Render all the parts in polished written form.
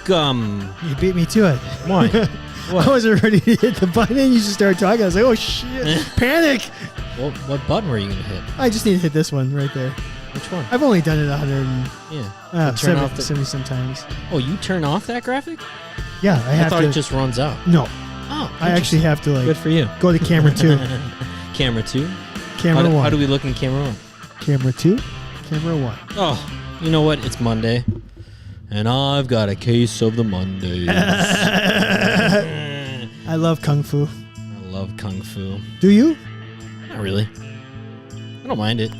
welcome. You beat me to it. Why? What? I wasn't ready to hit the button and you just started talking. I was like, oh shit, panic. Well, what button were you going to hit? I just need to hit this one right there. Which one? I've only done it 70 sometimes. Oh, you turn off that graphic? Yeah, I have thought to. it just runs out. No. Oh, I actually have to Good for you. go to camera 2. Camera 2? Camera 1. How do we look in camera 1? Camera 2, camera 1. Oh, you know what? It's Monday. And I've got a case of the Mondays. I love Kung Fu. I love Kung Fu. Do you? Not really. I don't mind it.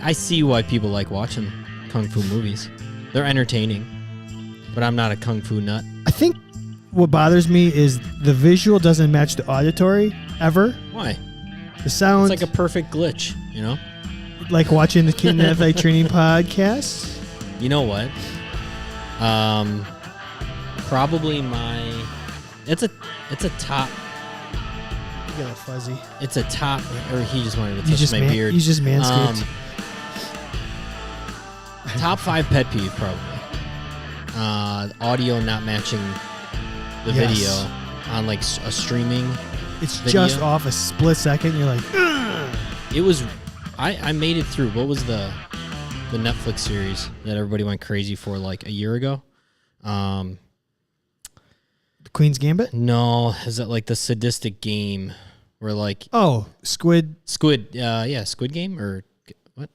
I see why people like watching Kung Fu movies. They're entertaining. But I'm not a Kung Fu nut. I think what bothers me is the visual doesn't match the auditory ever. Why? The sound. It's like a perfect glitch, you know? Like watching the Candid Athletic Training podcast. You know what? Probably it's a top. You got a fuzzy. It's a top, or he just wanted to You touch my beard. You just manscaped. Top 5 pet peeve, probably. Audio not matching the video on like a streaming. It's video. just off a split second. You're like, ugh. It was. I made it through. What was the Netflix series that everybody went crazy for like a year ago? The Queen's Gambit? No, is that like the sadistic game where like Squid Game or what?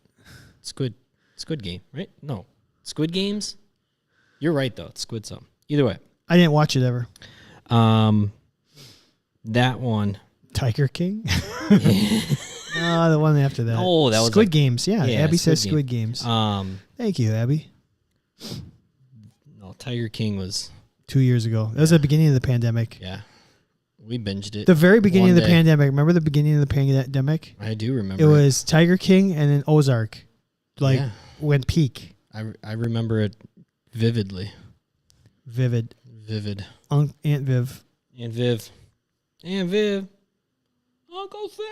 Squid Game, right? No. Squid Games? You're right though. It's Squid something. Either way. I didn't watch it ever. That one. Tiger King? The one after that. Oh, that was Squid Games. Yeah, Abby says Squid Games. Thank you, Abby. No, Tiger King was 2 years ago. That was the beginning of the pandemic. Yeah. We binged it. The very beginning of the pandemic. Remember the beginning of the pandemic? I do remember. It was Tiger King and then Ozark. Went peak. I remember it vividly. Vivid. Aunt Viv. Uncle Phil.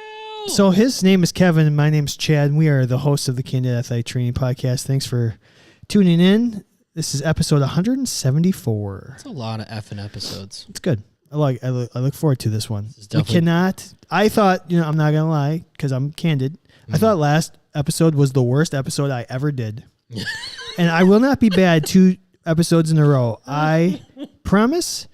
So his name is Kevin and my name's Chad, and we are the hosts of the Candid Athletic Training podcast. Thanks for tuning in. This is episode 174. It's a lot of effing episodes. It's good. I look forward to this one. We cannot. I thought, I'm not gonna lie because I'm candid. I thought last episode was the worst episode I ever did, and I will not be bad 2 episodes in a row. I promise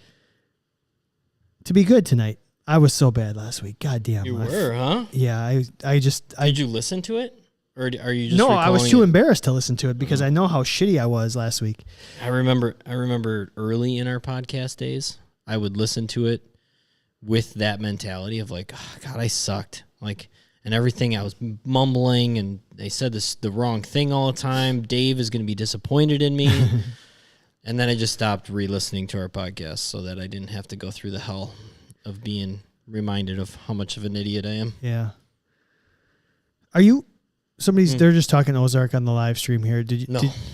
to be good tonight. I was so bad last week. God damn. You were, huh? Yeah. Did you listen to it? Or are you just No, I was too embarrassed to listen to it because I know how shitty I was last week. I remember early in our podcast days, I would listen to it with that mentality of like, oh, God, I sucked. Like, and everything, I was mumbling and they said the wrong thing all the time. Dave is going to be disappointed in me. And then I just stopped re-listening to our podcast so that I didn't have to go through the hell of being reminded of how much of an idiot I am. Yeah. Are you... They're just talking Ozark on the live stream here.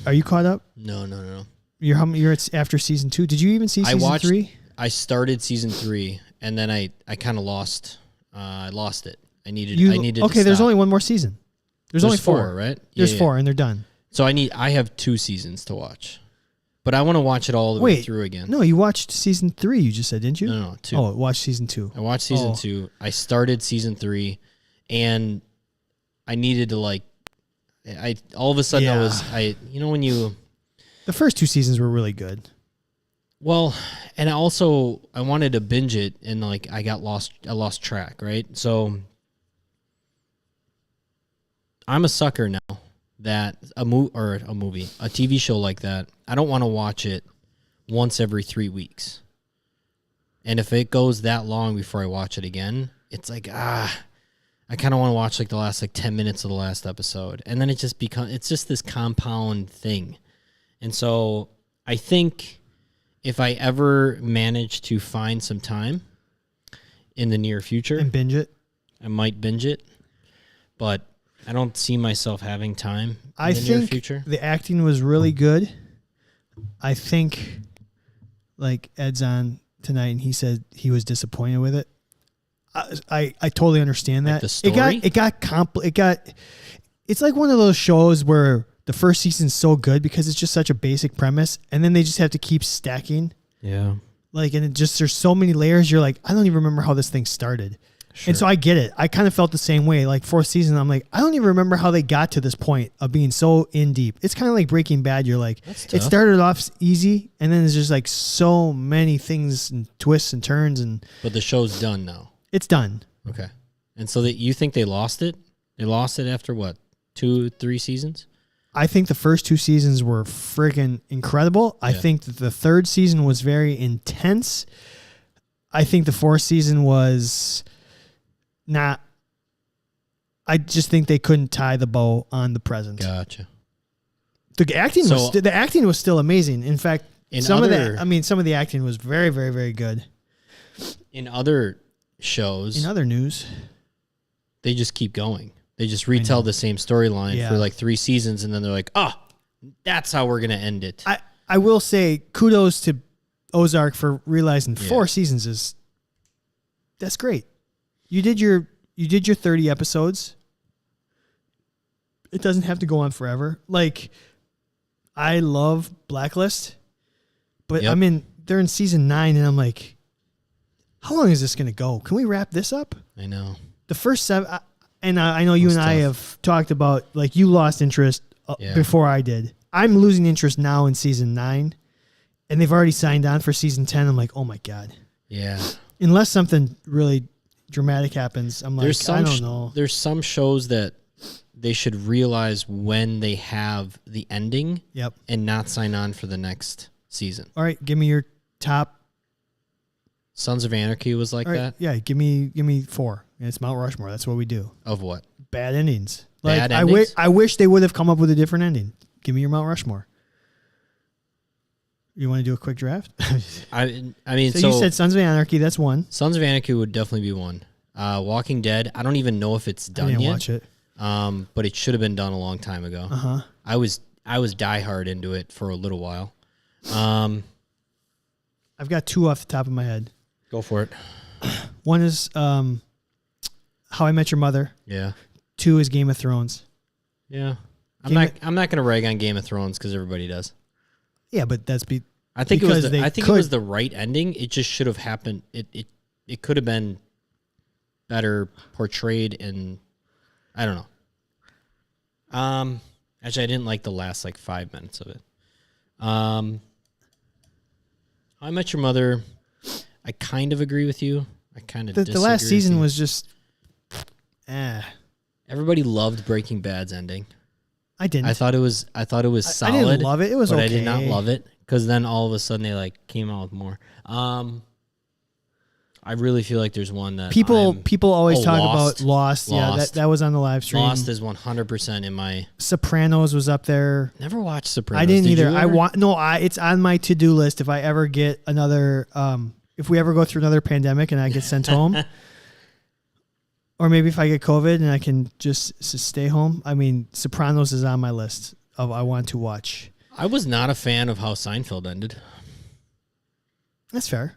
Are you caught up? No. You're after season 2. Did you even see season 3? I started season 3 and then I kind of lost. I lost it. I needed. Okay, there's only one more season. There's only 4, right? There's 4, and they're done. So I have 2 seasons to watch, but I want to watch it all the way through again. No, you watched season 3. You just said, didn't you? No, 2. Oh, watch season 2. I watched season 2. I started season 3, and I needed to all of a sudden when you. The first 2 seasons were really good. Well, and I wanted to binge it, and I lost track, right? So I'm a sucker now that a TV show like that, I don't want to watch it once every 3 weeks. And if it goes that long before I watch it again, it's like, I kind of want to watch the last 10 minutes of the last episode. And then it's just this compound thing. And so I think if I ever manage to find some time in the near future and binge it, I might binge it, but I don't see myself having time in the near future. The acting was really good. I think Ed's on tonight and he said he was disappointed with it. I totally understand that. The story? It's like one of those shows where the first season's so good because it's just such a basic premise, and then they just have to keep stacking. Yeah. Like, and it just, there's so many layers. You're like, I don't even remember how this thing started. Sure. And so I get it. I kind of felt the same way. Like, fourth season, I'm like, I don't even remember how they got to this point of being so in deep. It's kind of like Breaking Bad. You're like, it started off easy, and then there's just like so many things and twists and turns. But the show's done now. It's done. Okay. And so that you think they lost it? They lost it after what? 2-3 seasons? I think the first 2 seasons were friggin' incredible. I think that the third season was very intense. I think the fourth season was not. I just think they couldn't tie the bow on the present. Gotcha. The acting was still amazing. In fact, some of the acting was very, very, very good. In other shows, in other news, they just keep going. They just retell the same storyline for like 3 seasons, and then they're like, that's how we're going to end it. I will say kudos to Ozark for realizing 4 seasons that's great. You did your 30 episodes. It doesn't have to go on forever. Like, I love Blacklist, but they're in season 9, and I'm like, how long is this going to go? Can we wrap this up? I know. The first 7... And I know you and I have talked about, like, you lost interest before I did. I'm losing interest now in season 9, and they've already signed on for season 10. I'm like, oh my God. Yeah. Unless something really dramatic happens, I'm like, I don't know. There's some shows that they should realize when they have the ending and not sign on for the next season. All right, give me your top. Sons of Anarchy was like that? Yeah, give me 4. And it's Mount Rushmore. That's what we do. Of what? Bad endings. Bad endings? I wish they would have come up with a different ending. Give me your Mount Rushmore. You want to do a quick draft? I mean, so you said Sons of Anarchy. That's 1. Sons of Anarchy would definitely be 1. Walking Dead. I don't even know if it's done yet. I didn't watch it. But it should have been done a long time ago. I was diehard into it for a little while. I've got 2 off the top of my head. Go for it. 1 is How I Met Your Mother. Yeah. 2 is Game of Thrones. Yeah. I'm not going to rag on Game of Thrones because everybody does. Yeah, but that's I think it was the right ending. It just should have happened. It could have been better portrayed, and I don't know. Actually, I didn't like the last 5 minutes of it. How I Met Your Mother. I kind of agree with you. I kind of disagree. The last season was just, Everybody loved Breaking Bad's ending. I didn't. I thought it was solid. I didn't love it. It was but okay. I did not love it because then all of a sudden they came out with more. I really feel like there's one that people always talk Lost. about Lost. Yeah, that was on the live stream. Lost is 100% in my. Sopranos was up there. Never watched Sopranos. I didn't either. It's on my to-do list if I ever get another. If we ever go through another pandemic and I get sent home, or maybe if I get COVID and I can just stay home. I mean, Sopranos is on my list of I want to watch. I was not a fan of how Seinfeld ended. That's fair.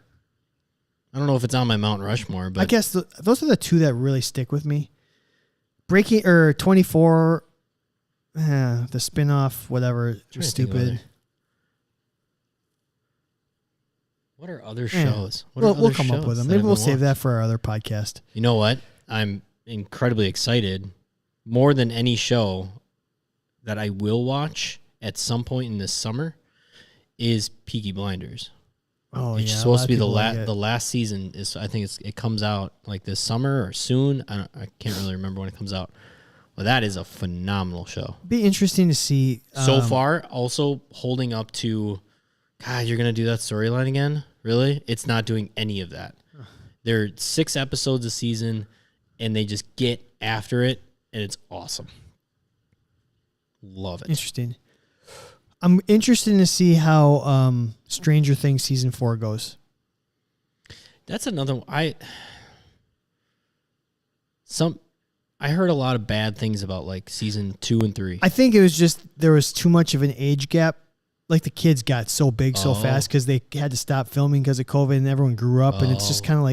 I don't know if it's on my Mount Rushmore, but I guess those are the 2 that really stick with me. 24, the spinoff, whatever, was stupid. What are other shows? We'll come up with them. Maybe we'll save that for our other podcast. You know what? I'm incredibly excited. More than any show that I will watch at some point in this summer is Peaky Blinders. Oh, it's supposed to be the last season. I think it comes out this summer or soon. I can't really remember when it comes out. Well, that is a phenomenal show. Be interesting to see. So far, also holding up to, God, you're going to do that storyline again? Really? It's not doing any of that. There are 6 episodes a season, and they just get after it, and it's awesome. Love it. Interesting. I'm interested to see how Stranger Things season 4 goes. That's another one. I heard a lot of bad things about season 2 and 3. I think it was just there was too much of an age gap. The kids got so big so fast because they had to stop filming because of COVID and everyone grew up and it's just kind of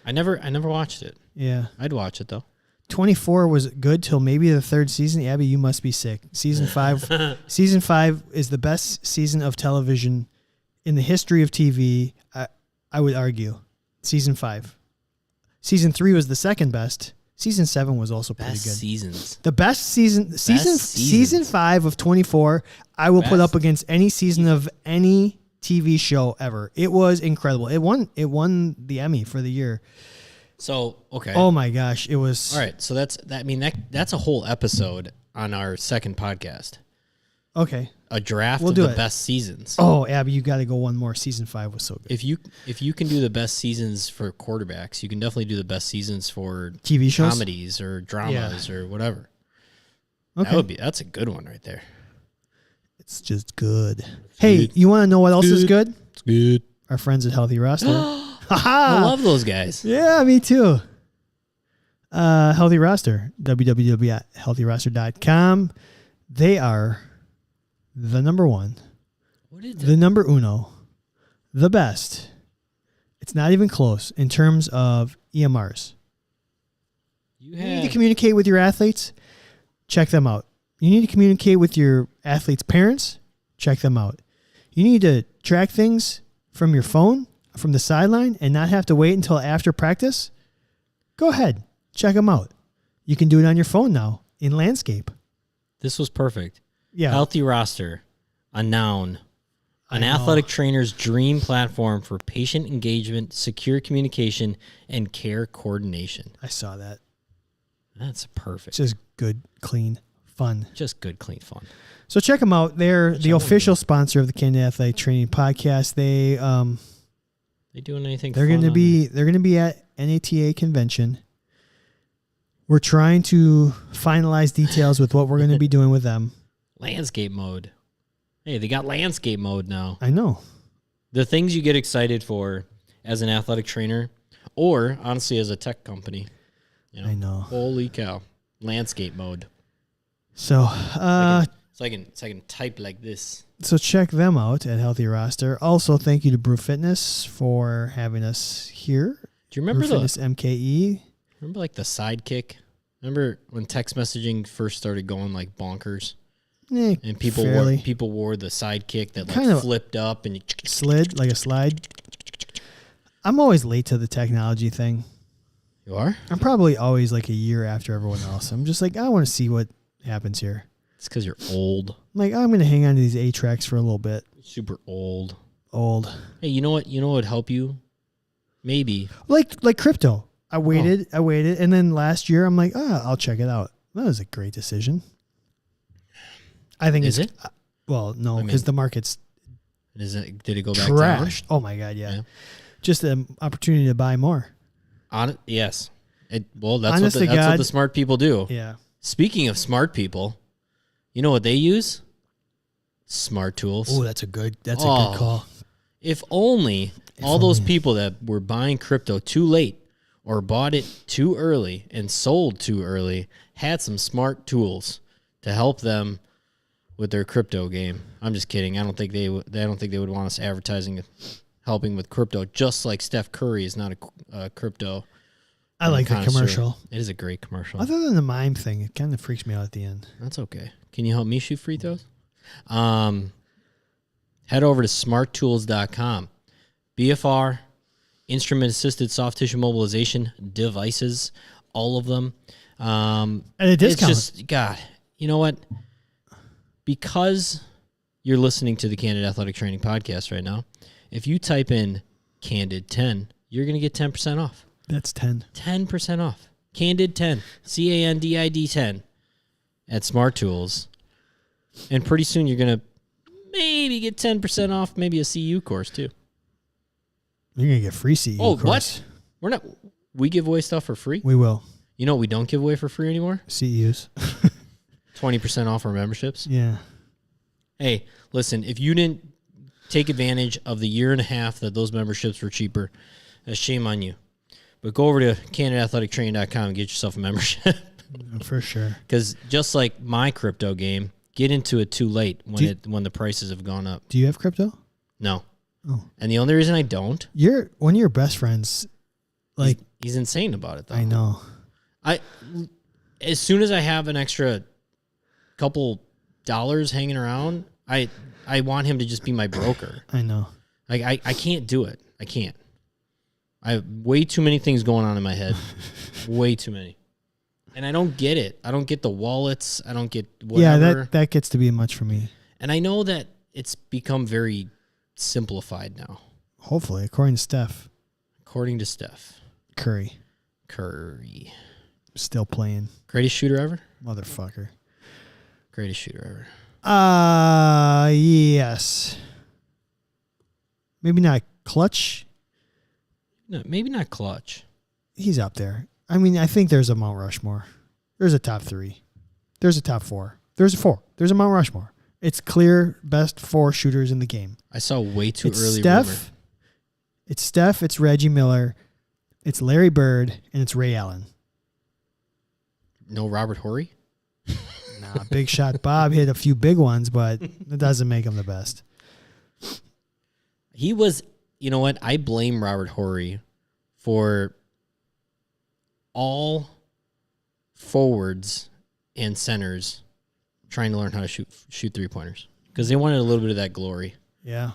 I never watched it. Yeah. I'd watch it though. 24 was good till maybe the third season. Abby, you must be sick. Season 5 is the best season of television in the history of TV. I would argue. Season 5. Season 3 was the second best. Season 7 was also pretty good. Seasons. The best season 5 of 24, I will put up against any season of any TV show ever. It was incredible. It won the Emmy for the year. So, okay. Oh my gosh, it was. All right, so that's a whole episode on our second podcast. Okay. A draft of the best seasons. Oh, Abby, you got to go one more. Season 5 was so good. If you can do the best seasons for quarterbacks, you can definitely do the best seasons for TV shows, comedies or dramas or whatever. Okay. That's a good one right there. It's just good. Hey, you want to know what else is good? It's good. Our friends at Healthy Roster. I love those guys. Yeah, me too. Healthy Roster, www.healthyroster.com. They are the number one, the number uno, the best. It's not even close in terms of EMRs. You need to communicate with your athletes. Check them out. You need to communicate with your athletes' parents. Check them out. You need to track things from your phone, from the sideline, and not have to wait until after practice. Go ahead. Check them out. You can do it on your phone now in Landscape. This was perfect. Yeah. Healthy Roster, a noun, an athletic trainer's dream platform for patient engagement, secure communication, and care coordination. I saw that. That's perfect. Just good, clean, fun. Just good, clean fun. So check them out. They're the official sponsor of the Candid Athletic Training podcast. They doing anything? They're going to be at NATA convention. We're trying to finalize details with what we're going to be doing with them. Landscape mode. Hey, they got landscape mode now. I know. The things you get excited for as an athletic trainer, or honestly as a tech company. I know. Holy cow. Landscape mode. So, so I can type like this. So check them out at Healthy Roster. Also, thank you to Brew Fitness for having us here. Do you remember Brew Fitness MKE? Remember like the Sidekick? Remember when text messaging first started going like bonkers? And people wore the Sidekick that like flipped up and slid like a slide. I'm always late to the technology thing. You are? I'm probably always like a year after everyone else. I'm just like, I want to see what happens here. It's because you're old. I'm like, I'm going to hang on to these A-tracks for a little bit. Super old. Hey, you know what? You know what would help you? Maybe. Like crypto. I waited, and then last year I'm like, I'll check it out. That was a great decision. I think Is it? Well, no, because the market's did it go back trashed? down? Oh my God, yeah. Just an opportunity to buy more. Yes. That's what the smart people do. Yeah. Speaking of smart people, you know what they use? Smart tools. Oh, that's a good call. If only those people that were buying crypto too late or bought it too early and sold too early had some smart tools to help them with their crypto game. I'm just kidding. I don't think they would want us advertising helping with crypto, just like Steph Curry is not a crypto. I like the commercial. It is a great commercial. Other than the mime thing, it kind of freaks me out at the end. That's okay. Can you help me shoot free throws? Head over to smarttools.com. BFR, instrument-assisted soft tissue mobilization devices, all of them. At a discount. It's just, God, you know what? Because you're listening to the Candid Athletic Training podcast right now, if you type in Candid 10, you're going to get 10% off. That's 10. 10% off. Candid 10. CANDID 10 at Smart Tools. And pretty soon you're going to maybe get 10% off maybe a CU course too. You're going to get free CU course. What? We give away stuff for free? We will. You know what we don't give away for free anymore? CUs. 20% off our memberships. Yeah. Hey, listen, if you didn't take advantage of the year and a half that those memberships were cheaper, shame on you. But go over to CandidAthleticTraining.com and get yourself a membership. For sure. Because just like my crypto game, get into it too late when the prices have gone up. Do you have crypto? No. Oh. And the only reason I don't... One of your best friends, like... He's insane about it, though. I know. as soon as I have an extra couple dollars hanging around, I want him to just be my broker. I know. Like I can't do it. I can't. I have way too many things going on in my head. Way too many. And I don't get it. I don't get the wallets. I don't get whatever. Yeah, that gets to be much for me. And I know that it's become very simplified now. Hopefully, according to Steph. According to Steph. Curry. Still playing. Greatest shooter ever? Motherfucker. Greatest shooter ever. Yes. Maybe not clutch. No, maybe not clutch. He's up there. I mean, I think there's a Mount Rushmore. There's a top 3. There's a top 4. There's a 4. There's a Mount Rushmore. It's clear best 4 shooters in the game. I saw way too early. Steph. It's Steph. It's Reggie Miller. It's Larry Bird, and it's Ray Allen. No Robert Horry? Nah, Big Shot Bob hit a few big ones, but it doesn't make him the best. He was, you know what? I blame Robert Horry for all forwards and centers trying to learn how to shoot 3-pointers because they wanted a little bit of that glory. Yeah.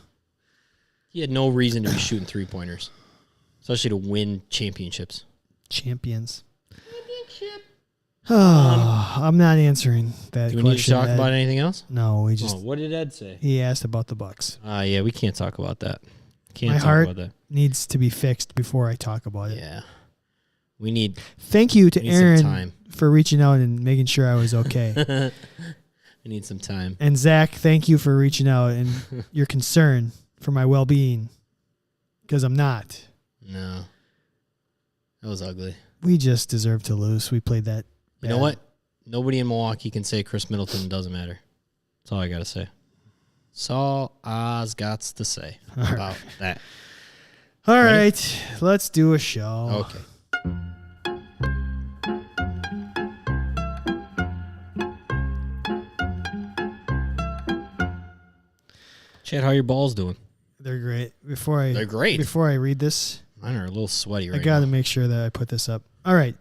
He had no reason to be shooting 3-pointers, especially to win championships. Championship. I'm not answering that question. Do we need to talk about anything else? No, we just. What did Ed say? He asked about the Bucks. Yeah, we can't talk about that. My heart needs to be fixed before I talk about it. Yeah. We need. Thank you to Aaron for reaching out and making sure I was okay. We need some time. And Zach, thank you for reaching out and your concern for my well-being, because I'm not. No. That was ugly. We just deserve to lose. We played that. You know what? Nobody in Milwaukee can say Chris Middleton doesn't matter. That's all I got to say. That's all Oz got to say about that. All right. Let's do a show. Okay. Chad, how are your balls doing? They're great. They're great. Before I read this, mine are a little sweaty right now. I got to make sure that I put this up. All right.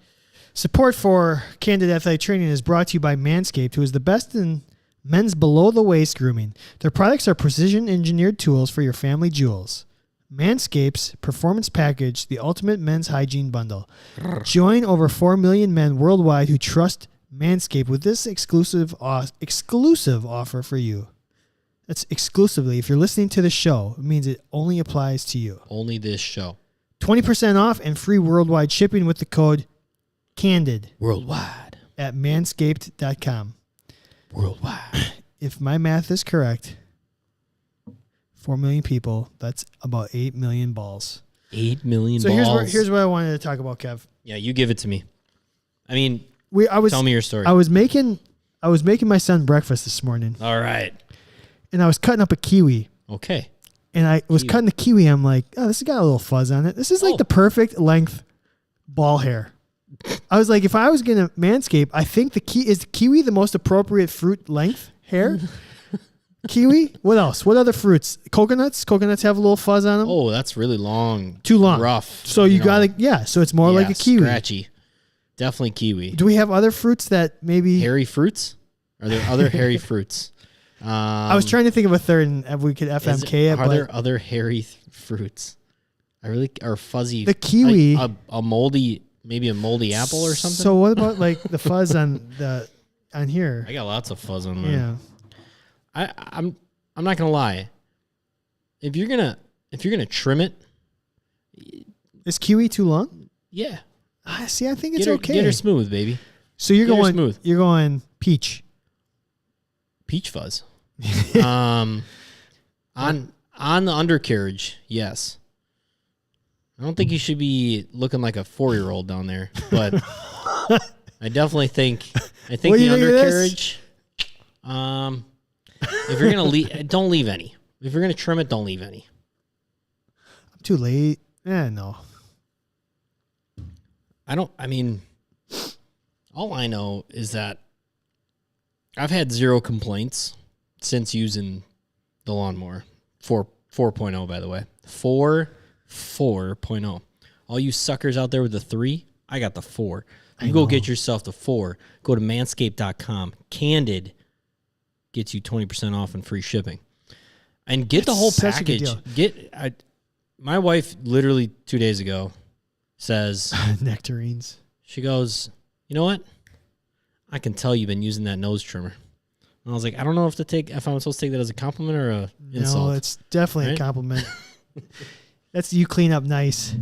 Support for Candid Athletic Training is brought to you by Manscaped, who is the best in men's below-the-waist grooming. Their products are precision-engineered tools for your family jewels. Manscaped's Performance Package, the ultimate men's hygiene bundle. Join over 4 million men worldwide who trust Manscaped with this exclusive offer for you. That's exclusively. If you're listening to the show, it means it only applies to you. Only this show. 20% off and free worldwide shipping with the code CANDID. Worldwide. At manscaped.com. Worldwide. If my math is correct, 4 million people, that's about 8 million balls. 8 million balls. So here's what I wanted to talk about, Kev. Yeah, you give it to me. I mean, tell me your story. I was making my son breakfast this morning. All right. And I was cutting up a kiwi. Okay. And I was cutting the kiwi. I'm like, oh, this has got a little fuzz on it. This is like the perfect length ball hair. I was like, if I was going to manscape, I think is kiwi the most appropriate fruit length hair? Kiwi? What else? What other fruits? Coconuts? Coconuts have a little fuzz on them? Oh, that's really long. Too long. Rough. So you got to, so it's more like a kiwi. Scratchy. Definitely kiwi. Do we have other fruits that maybe... Hairy fruits? Are there other hairy fruits? I was trying to think of a third, and if we could FMK it. Are there other hairy fruits? Or fuzzy. The kiwi. A moldy, maybe a moldy apple or something? So what about like the fuzz on here? I got lots of fuzz on mine. Yeah. I'm not gonna lie. If you're gonna trim it, is kiwi too long? Yeah. See, I think it's okay. Get her smooth, baby. So you're going peach. Peach fuzz. On the undercarriage, yes. I don't think you should be looking like a 4-year-old down there, but I definitely think the undercarriage. If you're gonna leave, don't leave any. If you're gonna trim it, don't leave any. I'm too late. No. All I know is that I've had 0 complaints since using the lawnmower. 4.0, by the way. 4.0. All you suckers out there with the 3, I got the 4. You go get yourself the 4. Go to manscape.com. Candid gets you 20% off and free shipping. And get the whole package. My wife literally 2 days ago says nectarines. She goes, you know what? I can tell you've been using that nose trimmer. And I was like, I don't know if I'm supposed to take that as a compliment or a insult. No, it's definitely a compliment. That's you clean up nice.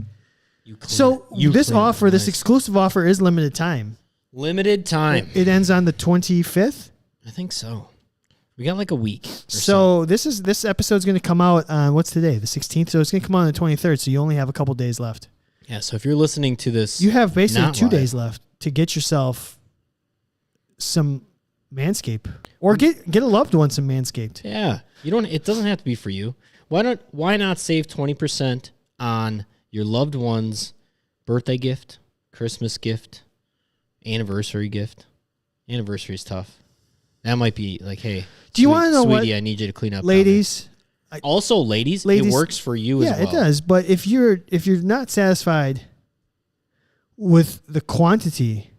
This exclusive offer is limited time. Limited time. It ends on the 25th. I think so. We got like a week. So this episode's going to come out on what's today? The 16th. So it's going to come out on the 23rd. So you only have a couple days left. Yeah. So if you're listening to this, you have basically 2 days left to get yourself some Manscaped, or get a loved one some Manscaped. Yeah. It doesn't have to be for you. Why not save 20% on your loved one's birthday gift, Christmas gift, anniversary gift? Anniversary is tough. That might be like, hey, do you want to know sweetie, what? I need you to clean up. Ladies. Ladies, it works for you as well. Yeah, it does. But if you're not satisfied with the quantity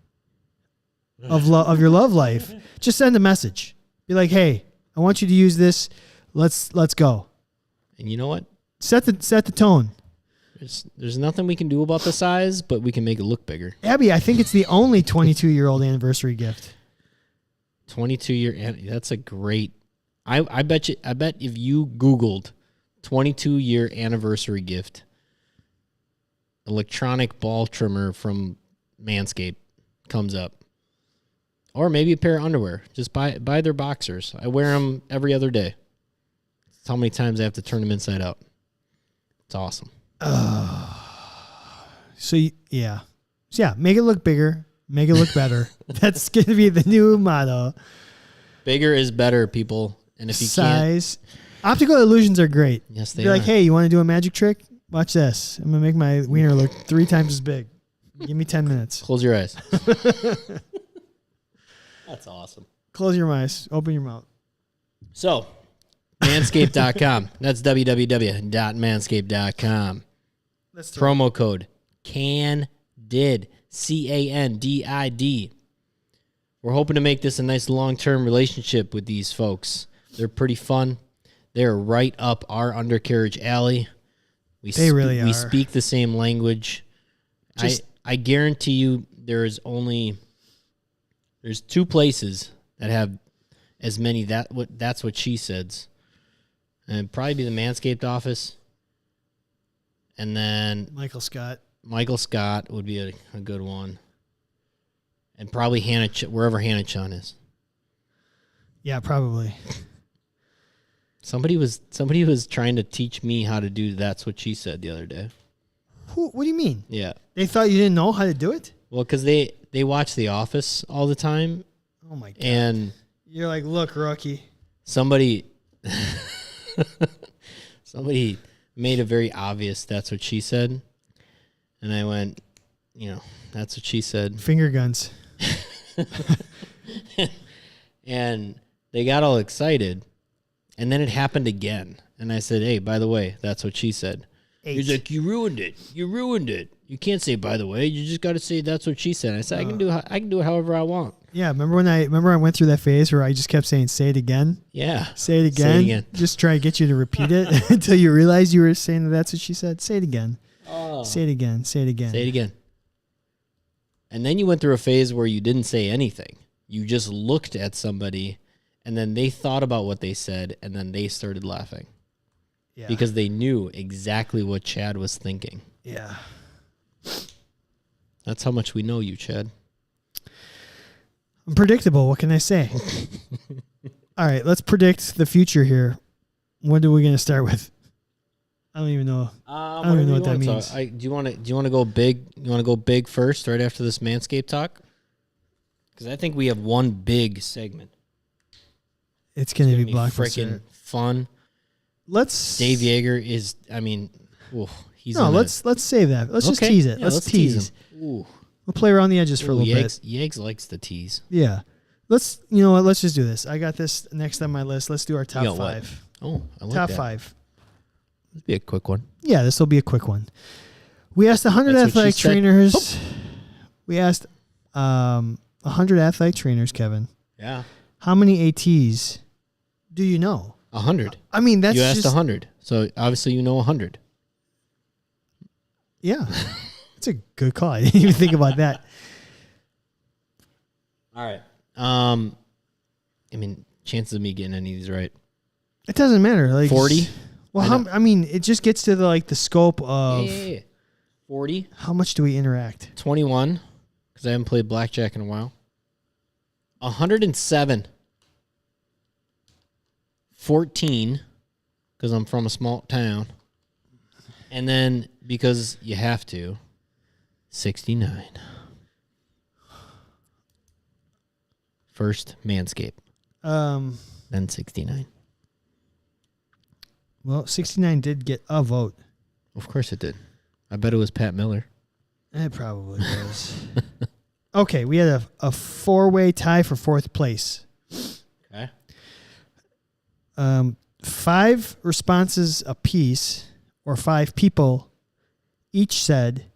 of your love life, just send a message. Be like, hey, I want you to use this. Let's go. And you know what? Set the tone. There's nothing we can do about the size, but we can make it look bigger. Abby, I think it's the only 22-year-old anniversary gift. 22-year, that's a great. I bet if you Googled 22-year anniversary gift, electronic ball trimmer from Manscaped comes up. Or maybe a pair of underwear. Just buy their boxers. I wear them every other day. That's how many times I have to turn them inside out. It's awesome. So make it look bigger. Make it look better. That's going to be the new motto. Bigger is better, people. And if you size. Optical illusions are great. Yes, they You're are. like, hey, you want to do a magic trick? Watch this. I'm going to make my wiener look 3 times as big. Give me 10 minutes. Close your eyes. That's awesome. Close your eyes. Open your mouth. So, manscape.com. That's www.manscape.com. Promo code CANDID. CANDID. We're hoping to make this a nice long-term relationship with these folks. They're pretty fun. They're right up our undercarriage alley. They really are. We speak the same language. I guarantee you there's 2 places that have as many that's what she says. And it'd probably be the Manscaped office. And then Michael Scott would be a good one. And probably wherever Hannah Chun is. Yeah, probably. Somebody was trying to teach me how to do that's what she said the other day. What do you mean? Yeah. They thought you didn't know how to do it? Well, because they watch The Office all the time. Oh, my God. And you're like, look, rookie. Somebody made a very obvious that's what she said. And I went, that's what she said. Finger guns. And they got all excited. And then it happened again. And I said, hey, by the way, that's what she said. 8. He's like, you ruined it. You can't say, by the way. You just got to say that's what she said. I said, I can do it however I want. Yeah, remember I went through that phase where I just kept saying, say it again? Yeah. Say it again. Just try to get you to repeat it until you realize you were saying that's what she said. Say it again. Oh. Say it again. Say it again. Say it again. And then you went through a phase where you didn't say anything. You just looked at somebody, and then they thought about what they said, and then they started laughing. Yeah. Because they knew exactly what Chad was thinking. Yeah. That's how much we know you, Chad. I'm predictable. What can I say? All right, let's predict the future here. What are we going to start with? I don't even know. I don't even know what that means. Do you want to go big? You want to go big first, right after this Manscaped talk? Because I think we have one big segment. It's going to be freaking fun. Dave Yeager is. I mean, he's. No, let's save that. Let's just tease it. Yeah, let's tease him. Ooh. We'll play around the edges for a little bit. Yeags likes the tease. Yeah. Let's just do this. I got this next on my list. Let's do our top 5. What? Oh, I like top that. 5. This will be a quick one. Yeah, this will be a quick one. We asked 100 athletic trainers. We asked 100 athletic trainers, Kevin. Yeah. How many ATs do you know? 100. I mean, that's you asked just 100, so obviously you know 100. Yeah, it's a good call. I didn't even think about that. All right. I mean, chances of me getting any of these right. It doesn't matter. Like 40. Well, I mean, it just gets to the scope of 40. How much do we interact? 21, because I haven't played blackjack in a while. 107. 14, because I'm from a small town. And then, because you have to, 69. First, Manscape. Then 69. Well, 69 did get a vote. Of course it did. I bet it was Pat Miller. It probably was. Okay, we had a four-way tie for fourth place. Okay. 5 responses apiece, or 5 people each said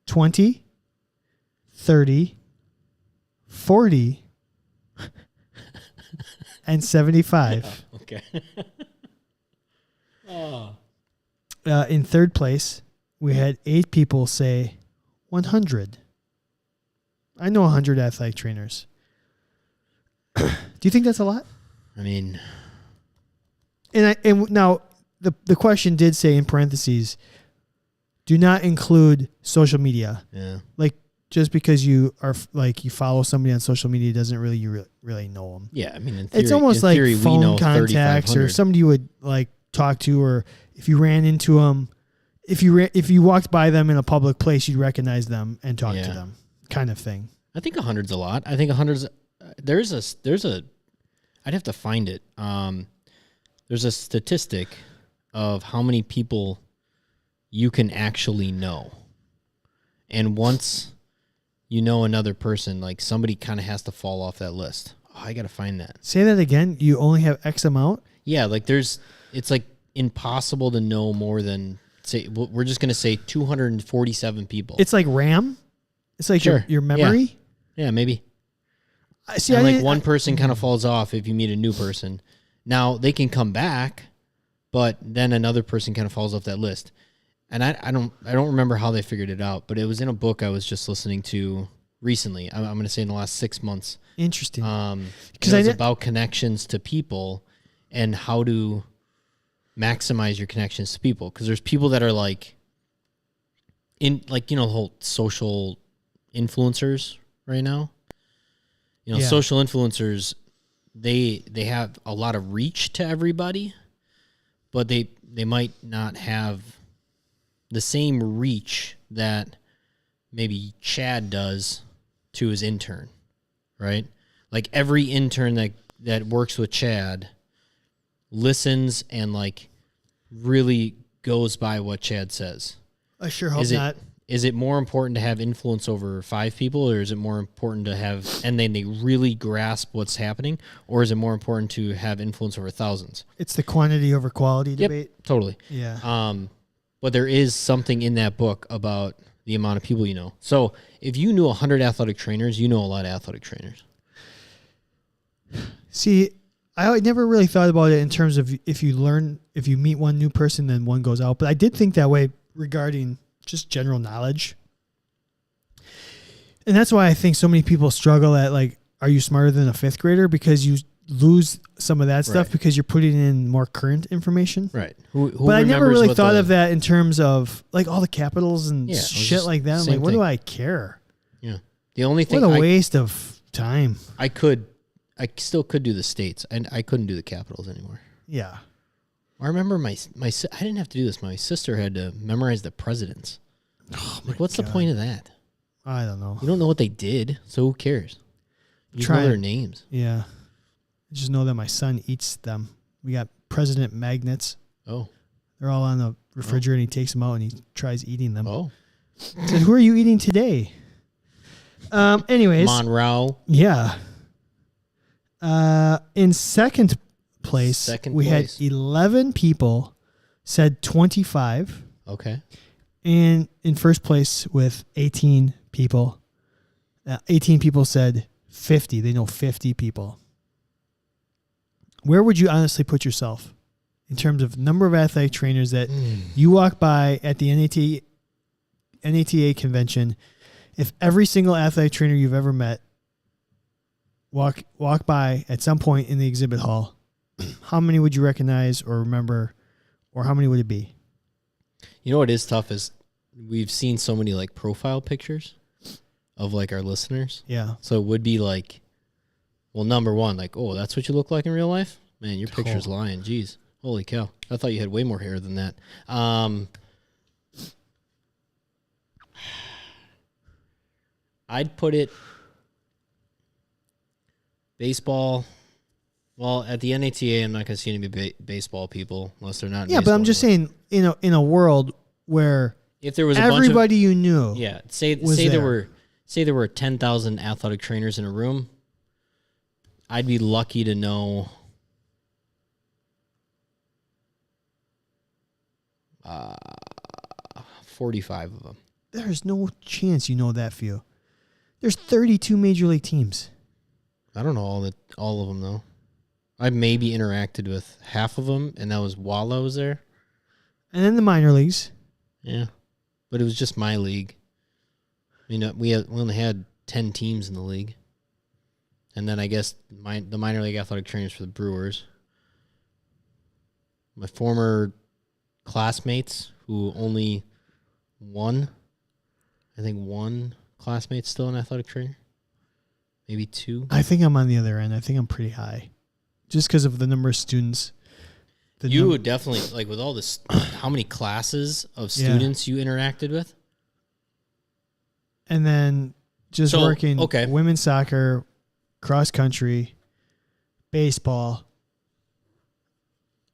20, 30, 40, and 75. Oh, okay. In third place, we had 8 people say 100. I know 100 athletic trainers. Do you think that's a lot? I mean, and now the question did say in parentheses, do not include social media. yeah. Like, just because you are you follow somebody on social media doesn't really you really know them. Yeah, I mean, in theory, It's almost like we phone know contacts or 3,500. somebody you would talk to, or if you ran into them, if you walked by them in a public place, you'd recognize them and talk to them, kind of thing. I think 100's a lot. I think 100's there's a I'd have to find it. There's a statistic of how many people you can actually know, and once you know another person, like somebody kind of has to fall off that list. Oh, I got to find that. Say that again. You only have X amount? Yeah, like it's like impossible to know more than, say, we're just going to say 247 people. It's like RAM? It's like Sure. your memory? Yeah, maybe. See, and like one person kind of falls off if you meet a new person. Now, they can come back, but then another person kind of falls off that list. And I don't remember how they figured it out, but it was in a book I was just listening to recently. I'm going to say in the last 6 months. Interesting. Because it's about connections to people and how to maximize your connections to people. Because there's people that are the whole social influencers right now. Social influencers, they have a lot of reach to everybody, but they might not have the same reach that maybe Chad does to his intern, right? Like every intern that works with Chad listens and really goes by what Chad says. I sure hope not. Is it more important to have influence over 5 people, or is it more important to have, and then they really grasp what's happening, or is it more important to have influence over thousands? It's the quantity over quality debate. Totally. Yeah. But there is something in that book about the amount of people you know. So if you knew 100 athletic trainers, you know a lot of athletic trainers. See, I never really thought about it in terms of if you meet one new person, then one goes out. But I did think that way regarding just general knowledge. And that's why I think so many people struggle at are you smarter than a 5th grader? Because you lose some of that stuff because you're putting in more current information. Right. But I never really thought of that in terms of all the capitals and shit like that. I'm like, what do I care? Yeah. The only thing, what a waste of time. I still could do the states, and I couldn't do the capitals anymore. Yeah. I remember I didn't have to do this. My sister had to memorize the presidents. Oh, what's the point of that? I don't know. You don't know what they did, so who cares? You know their names. Yeah. I just know that my son eats them. We got president magnets. Oh. They're all on the refrigerator, and he takes them out, and he tries eating them. Oh. I said, who are you eating today? Anyways. Monroe. Yeah. In second place, we had 11 people said 25. Okay. And in first place with 18 people, 18 people said 50. They know 50 people. Where would you honestly put yourself in terms of number of athletic trainers that you walk by at the NATA convention? If every single athletic trainer you've ever met walk by at some point in the exhibit hall, how many would you recognize or remember, or how many would it be? You know what is tough is we've seen so many like profile pictures of like our listeners. Yeah. So it would be like, well, number one, like, oh, that's what you look like in real life? Man, your picture's lying. Jeez. Holy cow. I thought you had way more hair than that. I'd put it baseball. Well, at the NATA, I'm not going to see any baseball people unless they're not. Yeah, but I'm just saying, in a world where if there was everybody you knew, yeah, say there were 10,000 athletic trainers in a room, I'd be lucky to know 45 of them. There's no chance you know that few. There's 32 major league teams. I don't know all of them though. I maybe interacted with half of them, and that was while I was there. And then the minor leagues. Yeah, but it was just my league. I mean, we only had 10 teams in the league, and then I guess the minor league athletic trainers for the Brewers. My former classmates who only one classmate's still an athletic trainer. Maybe two. I think I'm on the other end. I think I'm pretty high. Just because of the number of students. You would definitely, like with all this, how many classes of students you interacted with? And then just working women's soccer, cross country, baseball.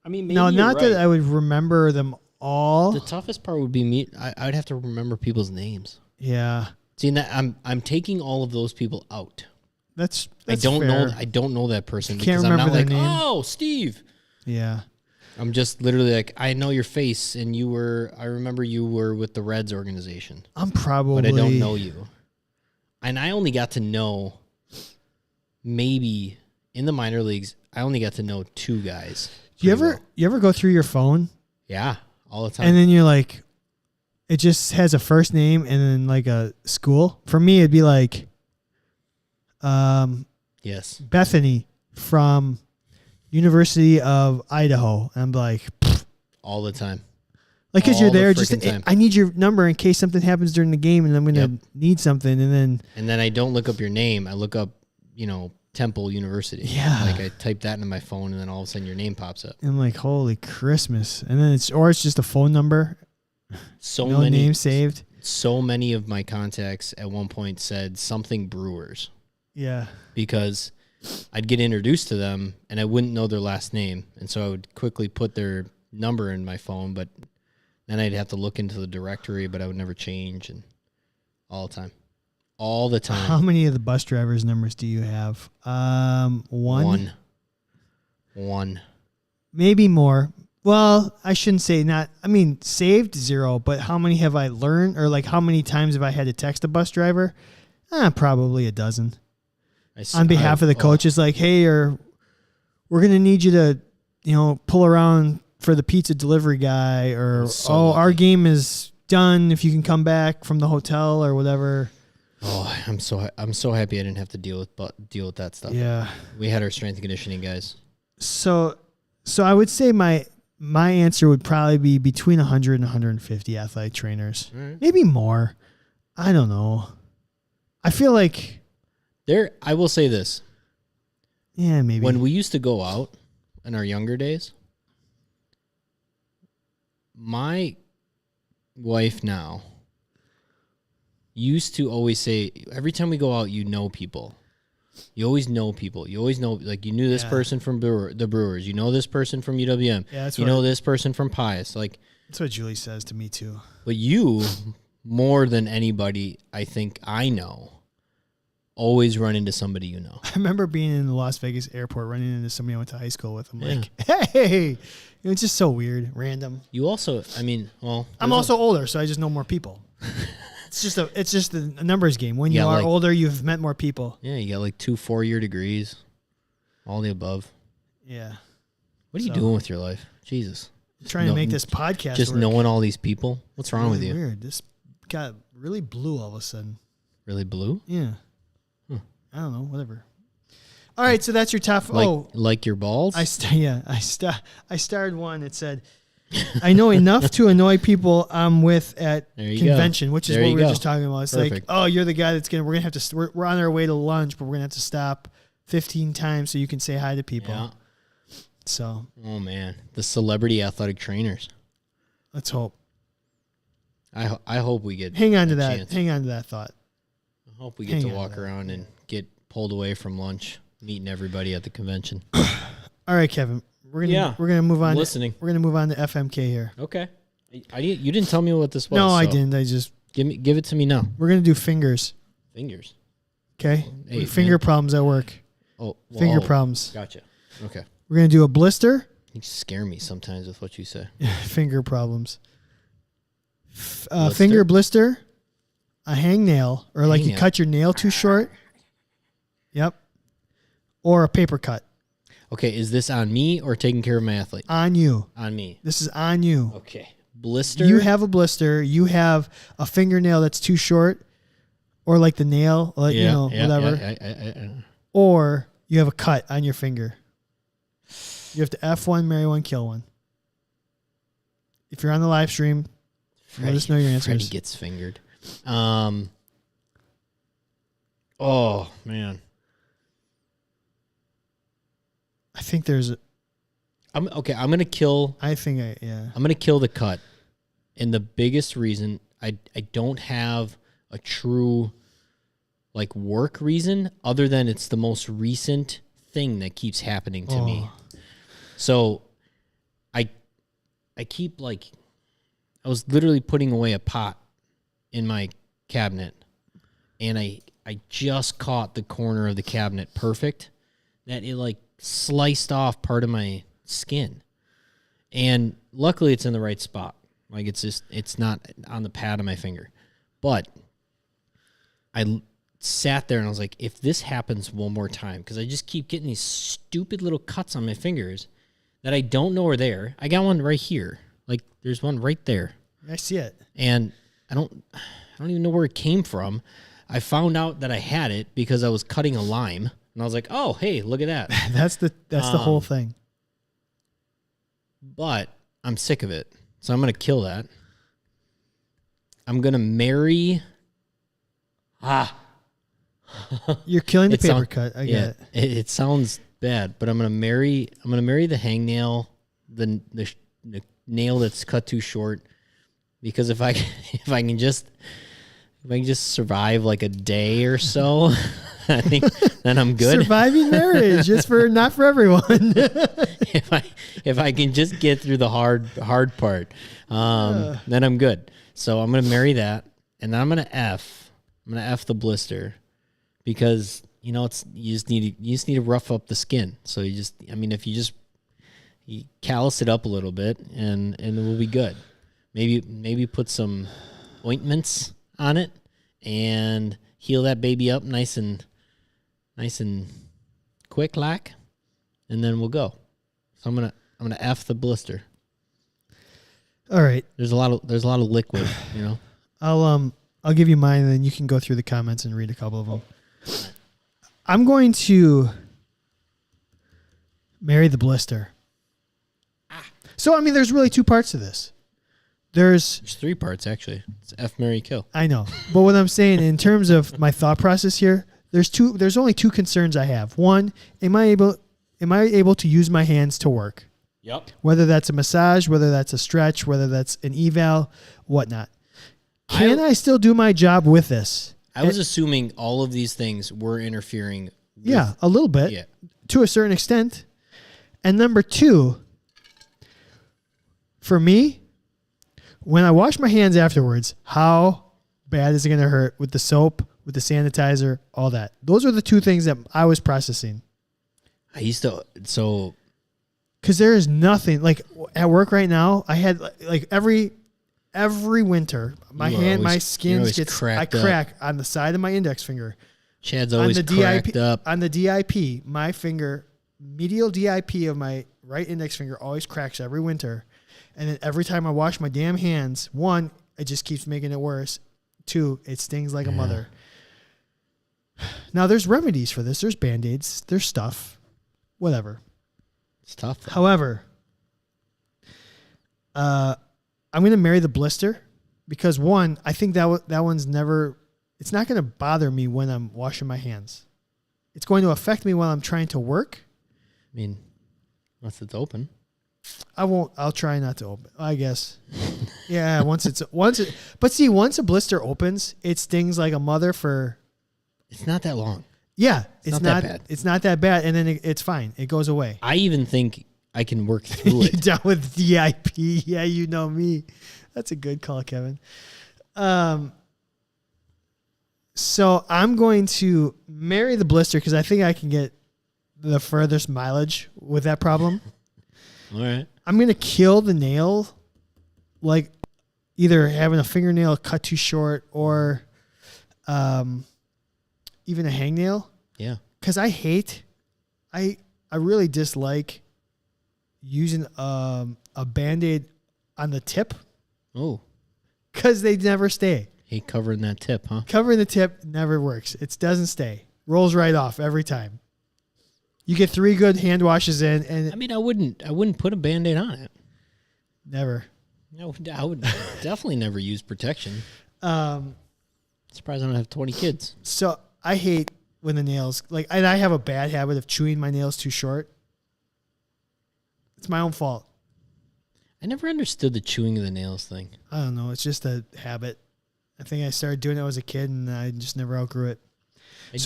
I mean, maybe not that I would remember them all. The toughest part would be me. I would have to remember people's names. Yeah. See, that I'm taking all of those people out. That's I don't fair. know. I don't know that person Can't because I'm not like, name. oh, Steve. Yeah. I'm just literally like, I know your face, and I remember you were with the Reds organization. I'm probably, but I don't know you. And I only got to know, maybe in the minor leagues, I only got to know two guys. You ever go through your phone? Yeah, all the time. And then you're like, it just has a first name and then like a school. For me, it'd be like, yes, Bethany from University of Idaho. And I'm like, pfft. All the time. Like, because you're there, I need your number in case something happens during the game and I'm going to need something. And then I don't look up your name. I look up, Temple University. Yeah. Like I type that into my phone and then all of a sudden your name pops up. And I'm like, holy Christmas. And then it's just a phone number. No name saved. So many of my contacts at one point said something Brewers. Yeah. Because I'd get introduced to them and I wouldn't know their last name. And so I would quickly put their number in my phone, but then I'd have to look into the directory, but I would never change, and all the time. All the time. How many of the bus drivers' numbers do you have? One. Maybe more. Well, I shouldn't say not. I mean, saved 0, but how many have I learned, or like how many times have I had to text a bus driver? Probably a dozen. On behalf of the coaches, like, hey, we're going to need you to, pull around for the pizza delivery guy, or our game is done. If you can come back from the hotel or whatever. Oh, I'm so happy I didn't have to deal with that stuff. Yeah, we had our strength and conditioning guys. So I would say my answer would probably be between 100 and 150 athletic trainers, maybe more. I don't know. I feel like I will say this. Yeah, maybe. When we used to go out in our younger days, my wife now used to always say, every time we go out, people. You always know people. You always know, like, you knew this person from the Brewers. You know this person from UWM. Yeah, you know this person from Pius. Like, that's what Julie says to me, too. But you, more than anybody I think I know, always run into somebody you know. I remember being in the Las Vegas airport, running into somebody I went to high school with. I'm like, hey, it's just so weird, random. You also, I'm also older, so I just know more people. It's just a numbers game. When you are like, older, you've met more people. Yeah, you got like 2 4-year degrees, all the above. Yeah. What are you doing with your life? Jesus. Trying to make this podcast just work. Knowing all these people. What's wrong with you? Weird. This got really blue all of a sudden. Really blue? Yeah. I don't know. Whatever. All right, so that's your top. Like your balls? I started one. It said, "I know enough to annoy people I'm with at convention," which is what we were just talking about. It's Perfect. Like, oh, you're the guy we're gonna have to. We're on our way to lunch, but we're gonna have to stop 15 times so you can say hi to people. Yeah. So. Oh man, the celebrity athletic trainers. Let's hope. I hope we get. Hang on to that. Hang on to that thought. I hope we get to walk around and get pulled away from lunch, meeting everybody at the convention. All right, Kevin. We're gonna move on. Listening. We're gonna move on to FMK here. Okay. You didn't tell me what this was. No, I didn't. I just give it to me now. We're gonna do fingers. Fingers. Okay. Hey, finger problems at work. Oh, finger problems. Gotcha. Okay. We're gonna do a blister. You scare me sometimes with what you say. Finger problems. Finger blister, a hangnail, or like you cut your nail too short. Yep. Or a paper cut. Okay, is this on me or taking care of my athlete? On you. On me. This is on you. Okay. Blister. You have a blister. You have a fingernail that's too short, or like the nail, whatever. Yeah. Or you have a cut on your finger. You have to F1, marry one, kill one. If you're on the live stream, let us know your answers. Freddie gets fingered. Oh man. I think there's. I'm gonna kill. I'm gonna kill the cut, and the biggest reason I don't have a true, like, work reason other than it's the most recent thing that keeps happening to me. So, I keep, like, I was literally putting away a pot in my cabinet, and I just caught the corner of the cabinet perfect that it, like, sliced off part of my skin. And luckily it's in the right spot. Like, it's not on the pad of my finger. But I sat there and I was like, if this happens one more time, because I just keep getting these stupid little cuts on my fingers that I don't know are there. I got one right here. Like, there's one right there. I see it. And I don't even know where it came from. I found out that I had it because I was cutting a lime, and I was like, "Oh, hey, look at that." That's the whole thing. But I'm sick of it, so I'm gonna kill that. I'm gonna marry. You're killing the paper cut. I get it. It sounds bad, but I'm gonna marry the hangnail, the nail that's cut too short, because if I can just survive like a day or so, I think then I'm good. Surviving marriage is not for everyone. if I can just get through the hard part, then I'm good. So I'm gonna marry that, and then I'm gonna F the blister, because you just need to rough up the skin. So if you callus it up a little bit, and we'll be good. Maybe put some ointments on it and heal that baby up nice and quick, and then we'll go. So I'm gonna F the blister. All right. There's a lot of liquid, I'll give you mine, and then you can go through the comments and read a couple of them. I'm going to marry the blister. So there's really two parts to this. There's 3 parts, actually. It's F, marry, kill. I know. But what I'm saying in terms of my thought process here, there's only 2 concerns I have. One, am I able to use my hands to work? Yep. Whether that's a massage, whether that's a stretch, whether that's an eval, whatnot. Can I still do my job with this? I was assuming all of these things were interfering. Yeah, a little bit. Yeah. To a certain extent. And number 2, for me, when I wash my hands afterwards, how bad is it going to hurt with the soap, with the sanitizer, all that? Those are the 2 things that I was processing. Because there is nothing, like at work right now, I had like every every winter. My skin gets, I crack on the side of my index finger. Chad's always cracked up. On the DIP, my finger, medial DIP of my right index finger always cracks every winter. And then every time I wash my damn hands, 1, it just keeps making it worse. 2, it stings like a mother. Now, there's remedies for this. There's Band-Aids. There's stuff. Whatever. It's tough, though. However, I'm going to marry the Blister because, 1, I think that one's never... It's not going to bother me when I'm washing my hands. It's going to affect me while I'm trying to work. I mean, unless it's open. I won't. I'll try not to open, I guess. Yeah, once a blister opens, it stings like a mother for... It's not that long. Yeah, it's not that bad. It's not that bad, and then it's fine. It goes away. I even think I can work through it. You're down with DIP. Yeah, you know me. That's a good call, Kevin. So I'm going to marry the Blister because I think I can get the furthest mileage with that problem. All right. I'm going to kill the nail, like either having a fingernail cut too short or even a hangnail. Yeah. Because I really dislike using a Band-Aid on the tip. Oh. Because they never stay. Hate covering that tip, huh? Covering the tip never works. It doesn't stay. Rolls right off every time. You get 3 good hand washes in, and I mean, I wouldn't put a Band-Aid on it. Never. No, I would definitely never use protection. Surprised I don't have 20 kids. So I hate when the nails and I have a bad habit of chewing my nails too short. It's my own fault. I never understood the chewing of the nails thing. I don't know. It's just a habit. I think I started doing it when I was a kid, and I just never outgrew it. I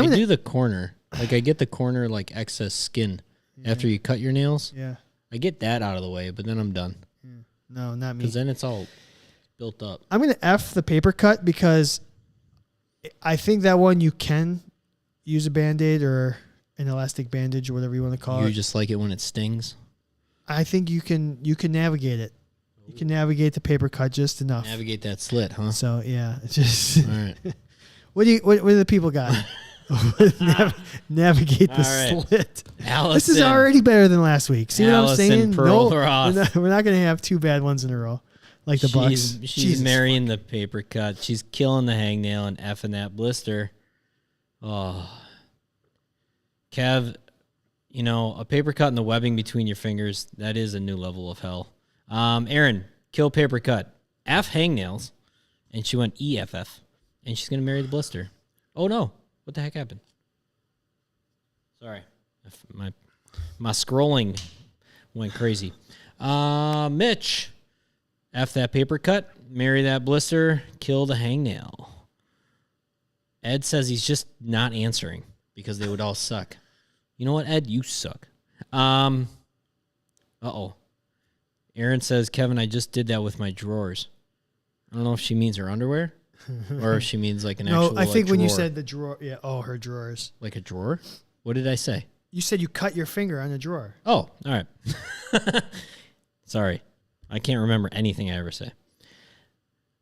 do the corner. Like I get the corner like excess skin after you cut your nails. Yeah. I get that out of the way, but then I'm done. Yeah. No, not me. Because then it's all built up. I'm going to F the paper cut because I think that one you can use a Band-Aid or an elastic bandage or whatever you want to call it. You just like it when it stings? I think you can navigate it. You can navigate the paper cut just enough. Navigate that slit, huh? So yeah, it's just all right. What do the people got? Navigate the slit. Allison, this is already better than last week. See what I'm saying? No, we're not going to have 2 bad ones in a row like the Bucks. She's marrying the paper cut. She's killing the hangnail and effing that Blister. Oh, Kev, a paper cut and the webbing between your fingers, that is a new level of hell. Aaron, kill paper cut. F hangnails, and she went EFF, and she's going to marry the Blister. Oh, no. What the heck happened? Sorry. My scrolling went crazy. Mitch, F that paper cut, marry that Blister, kill the hangnail. Ed says he's just not answering because they would all suck. You know what, Ed? You suck. Uh-oh. Aaron says, Kevin, I just did that with my drawers. I don't know if she means her underwear. Or if she means like an actual No, I think when drawer. you said the drawer, her drawers. Like a drawer? What did I say? You said you cut your finger on a drawer. Oh, all right. Sorry. I can't remember anything I ever say.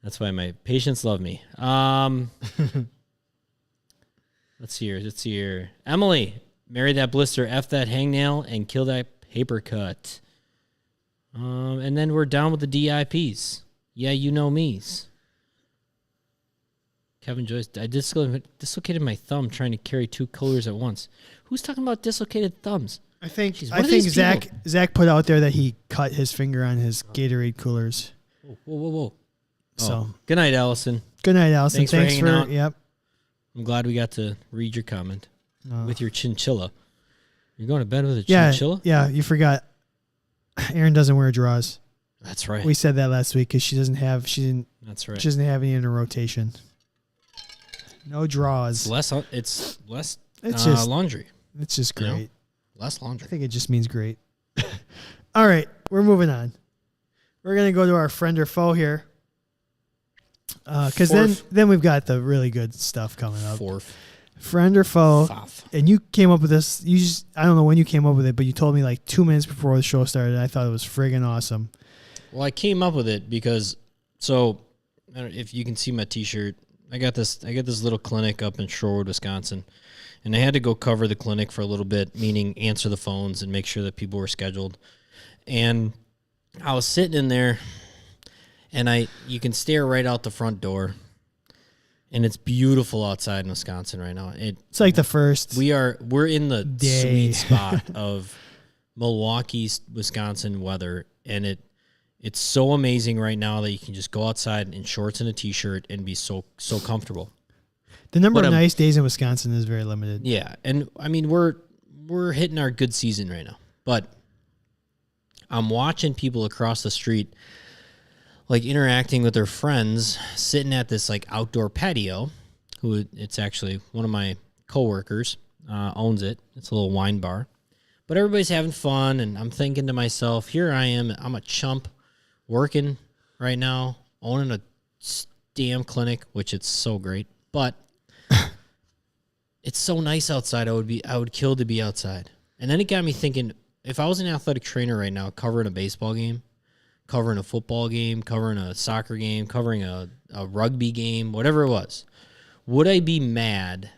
That's why my patients love me. Let's see here. Emily, marry that Blister, F that hangnail, and kill that paper cut. And then we're down with the DIPs. Yeah, you know me's. Kevin Joyce, I dislocated my thumb trying to carry 2 coolers at once. Who's talking about dislocated thumbs? I think Zach put out there that he cut his finger on his Gatorade coolers. Whoa. So good night, Allison. Good night, Allison. Thanks for hanging out. Yep. I'm glad we got to read your comment with your chinchilla. You're going to bed with a chinchilla? Yeah, you forgot. Erin doesn't wear drawers. That's right. We said that last week because she doesn't have That's right. She doesn't have any in her rotation. No draws. It's less just laundry. It's just great. Less laundry. I think it just means great. All right, we're moving on. We're gonna go to our friend or foe here, because then we've got the really good stuff coming up. Friend or foe, and you came up with this. I don't know when you came up with it, but you told me like 2 minutes before the show started. I thought it was friggin' awesome. Well, I came up with it because So I don't know if you can see my T-shirt. I got this little clinic up in Shorewood, Wisconsin, and I had to go cover the clinic for a little bit, meaning answer the phones and make sure that people were scheduled. And I was sitting in there, and you can stare right out the front door, and it's beautiful outside in Wisconsin right now. It's like the first. We're in the day. Sweet spot of Milwaukee, Wisconsin weather, and it's so amazing right now that you can just go outside in shorts and a T-shirt and be so comfortable. The number of nice days in Wisconsin is very limited. Yeah, and I mean we're hitting our good season right now, but I'm watching people across the street like interacting with their friends, sitting at this like outdoor patio. It's actually one of my coworkers owns it. It's a little wine bar, but everybody's having fun, and I'm thinking to myself, here I am. I'm a chump working right now, owning a damn clinic, which it's so great, but it's so nice outside. I would kill to be outside. And then it got me thinking, if I was an athletic trainer right now, covering a baseball game, covering a football game, covering a soccer game, covering a rugby game, whatever it was, would I be mad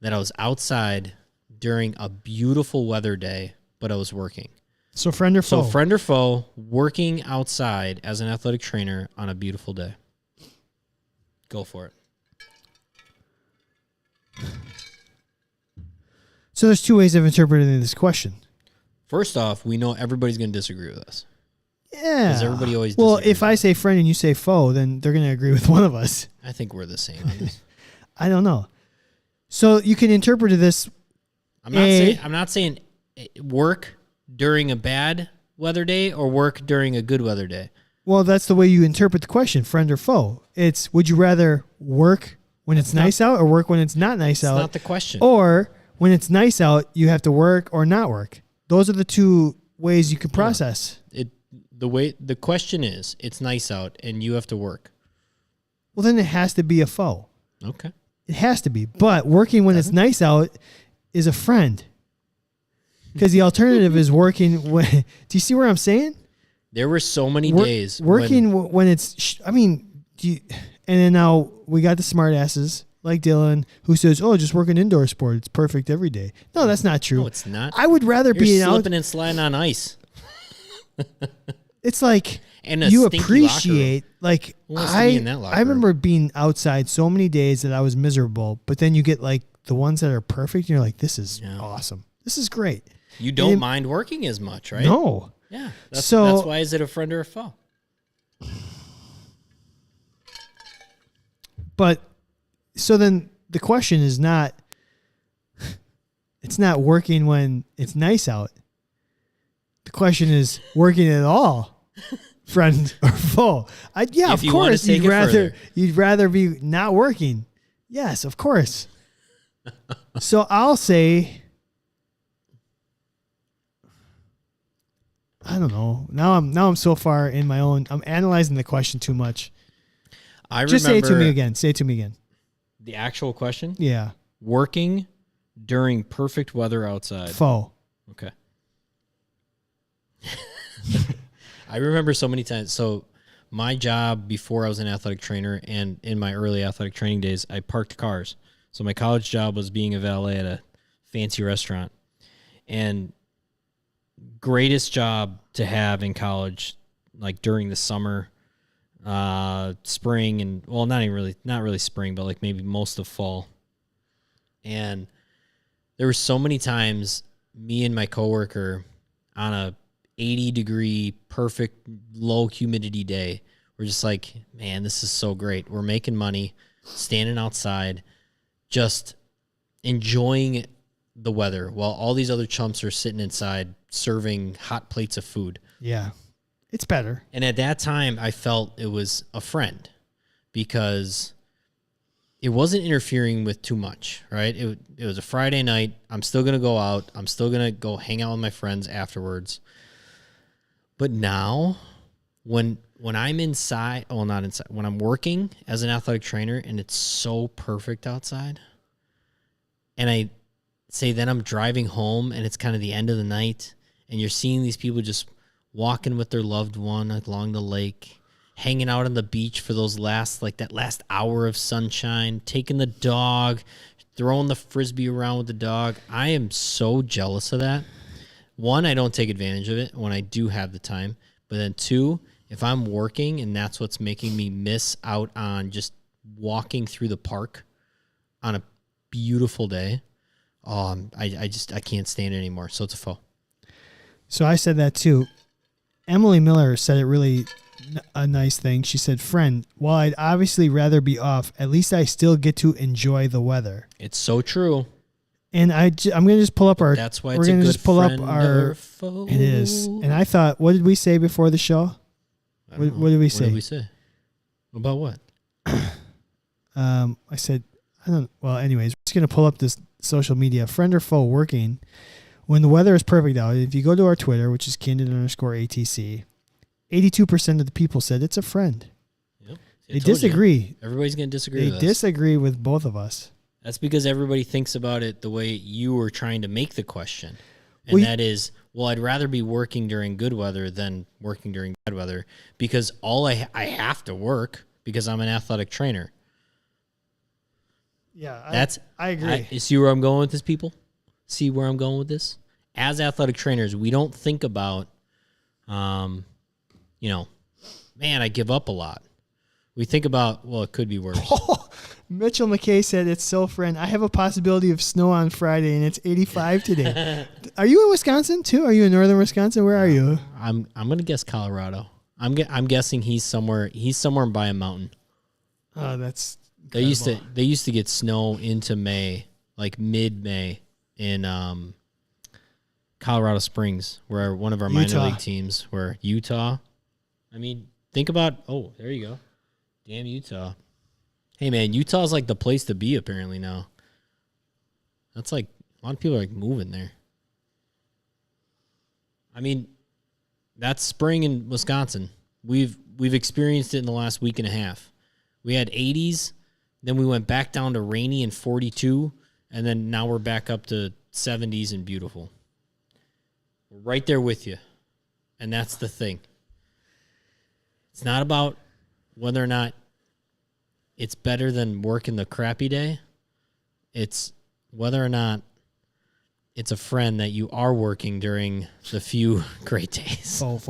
that I was outside during a beautiful weather day, but I was working? So friend or foe? So friend or foe, working outside as an athletic trainer on a beautiful day. Go for it. So there's two ways of interpreting this question. First off, we know everybody's going to disagree with us. Yeah. Because everybody always Well, disagrees. if I say friend and you say foe, then they're going to agree with one of us. I think we're the same on this. I don't know. So you can interpret this. I'm not saying work during a bad weather day or work during a good weather day. Well, that's the way you interpret the question, friend or foe. It's, would you rather work when it's nice out or work when it's not nice out? That's not the question. Or when it's nice out, you have to work or not work. Those are the two ways you can process. The question is, it's nice out and you have to work. Well, then it has to be a foe. Okay. It has to be. But working when it's nice out is a friend. Because the alternative is working when... Do you see where I'm saying? There were so many days. Working when it's... and then now we got the smart asses like Dylan who says, oh, just work an indoor sport. It's perfect every day. No, that's not true. No, it's not. I would rather be slipping and sliding on ice. It's like and a you stinky appreciate locker room. I remember being outside so many days that I was miserable, but then you get like the ones that are perfect and you're like, this is awesome. This is great. You don't mind working as much, right? No. Yeah. That's why is it a friend or a foe? But so then the question is not, it's not working when it's nice out. The question is working at all, friend or foe. Of course, you'd rather be not working. Yes, of course. So I'll say, I don't know. Now I'm so far in my own. I'm analyzing the question too much. Just say it to me again. Say it to me again. The actual question? Yeah. Working during perfect weather outside. Foe. Okay. I remember so many times. So my job before I was an athletic trainer and in my early athletic training days, I parked cars. So my college job was being a valet at a fancy restaurant. And greatest job to have in college, like during the summer, spring, and well, not really spring, but like maybe most of fall. And there were so many times me and my coworker on a 80-degree, perfect, low humidity day, we're just like, man, this is so great. We're making money, standing outside, just enjoying the weather while all these other chumps are sitting inside serving hot plates of food. Yeah, it's better. And at that time, I felt it was a friend because it wasn't interfering with too much, right? It was a Friday night. I'm still going to go out. I'm still going to go hang out with my friends afterwards. But now, when I'm inside, well, not inside, when I'm working as an athletic trainer and it's so perfect outside, and I say then I'm driving home and it's kind of the end of the night, and you're seeing these people just walking with their loved one along the lake, hanging out on the beach for those last hour of sunshine, taking the dog, throwing the Frisbee around with the dog. I am so jealous of that. One, I don't take advantage of it when I do have the time. But then two, if I'm working and that's what's making me miss out on just walking through the park on a beautiful day, I can't stand it anymore. So it's a foe. So I said that too. Emily Miller said it really a nice thing. She said, friend, while I'd obviously rather be off, at least I still get to enjoy the weather. It's so true. And I'm going to just pull up our... That's why it's a good friend or foe. It is. And I thought, what did we say before the show? What did we say? What did we say? About what? I said, well, anyways, we're just going to pull up this social media. Friend or foe working when the weather is perfect out. If you go to our Twitter, which is Candid_ATC, 82% of the people said it's a friend. Yep. They disagree. Everybody's going to disagree with us. They disagree with both of us. That's because everybody thinks about it the way you were trying to make the question. And that is, well, I'd rather be working during good weather than working during bad weather because I have to work because I'm an athletic trainer. Yeah, I agree. You see where I'm going with this, people? See where I'm going with this? As athletic trainers, we don't think about, man, I give up a lot. We think about, well, it could be worse. Mitchell McKay said, it's so friend. I have a possibility of snow on Friday, and it's 85 today. Are you in Wisconsin, too? Are you in northern Wisconsin? Where are you? I'm going to guess Colorado. I'm guessing he's somewhere by a mountain. Oh, that's incredible. They used to get snow into May, like mid-May in Colorado Springs, where one of our minor league teams were Utah. I mean, think about, there you go. Damn Utah. Hey, man, Utah's like the place to be apparently now. That's like, a lot of people are like moving there. I mean, that's spring in Wisconsin. We've experienced it in the last week and a half. We had 80s, then we went back down to rainy and 42, and then now we're back up to 70s and beautiful. We're right there with you. And that's the thing. It's not about whether or not it's better than working the crappy day. It's whether or not it's a friend that you are working during the few great days. All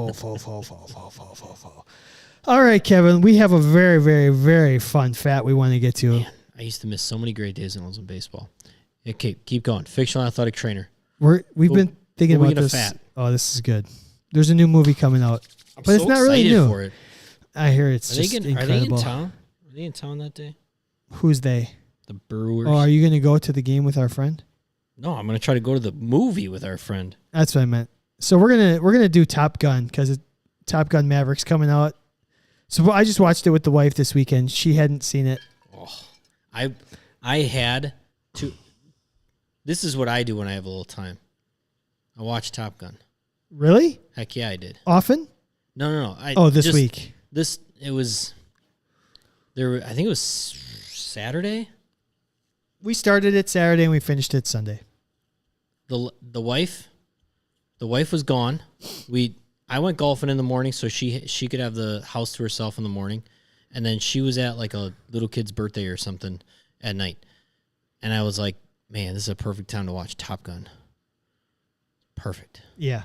right, Kevin, we have a very, very, very fun fact we want to get to. Man, I used to miss so many great days when I was in baseball. Okay, keep going. Fictional athletic trainer. We've been thinking about this. Fat? Oh, this is good. There's a new movie coming out, but it's not really new. For it. I hear it's incredible. Are they in town? Are they in town that day? Who's they? The Brewers. Oh, are you going to go to the game with our friend? No, I'm going to try to go to the movie with our friend. That's what I meant. So we're gonna do Top Gun because Top Gun Maverick's coming out. So I just watched it with the wife this weekend. She hadn't seen it. Oh, I had to. This is what I do when I have a little time. I watch Top Gun. Really? Heck yeah, I did. Often? No. This week. It was there. I think it was Saturday. We started it Saturday and we finished it Sunday. The wife was gone. I went golfing in the morning so she could have the house to herself in the morning, and then she was at like a little kid's birthday or something at night, and I was like, man, this is a perfect time to watch Top Gun. Perfect. Yeah.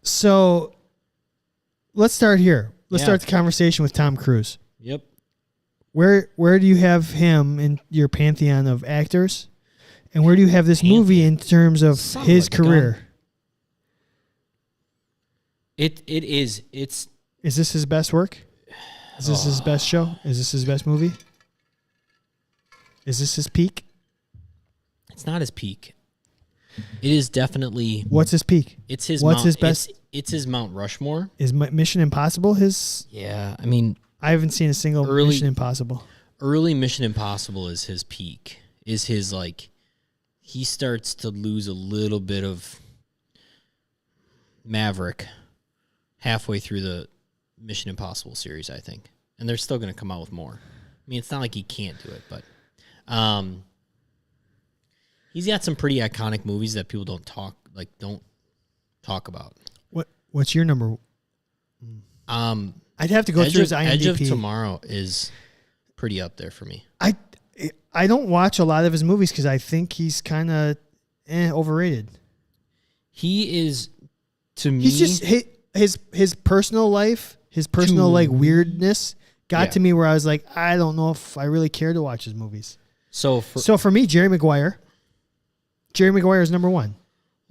So let's start here. Let's start the conversation with Tom Cruise. Yep. Where do you have him in your pantheon of actors? And where do you have this movie in terms of his career? It is. It's. Is this his best work? Is this his best show? Is this his best movie? Is this his peak? It's not his peak. It is definitely. What's his peak? It's his. What's his best? It's his Mount Rushmore. Is Mission Impossible his? Yeah, I mean, I haven't seen a single Mission Impossible. Early Mission Impossible is his peak. Is his like. He starts to lose a little bit of Maverick halfway through the Mission Impossible series, I think. And they're still going to come out with more. I mean, it's not like he can't do it, but he's got some pretty iconic movies that people don't talk about. What's your number I'd have to go through his IMDb. Edge of Tomorrow is pretty up there for me. I don't watch a lot of his movies because I think he's kind of overrated. He is, to me. He's just his personal life, his personal like weirdness got to me where I was like, I don't know if I really care to watch his movies. So for me, Jerry Maguire is number one.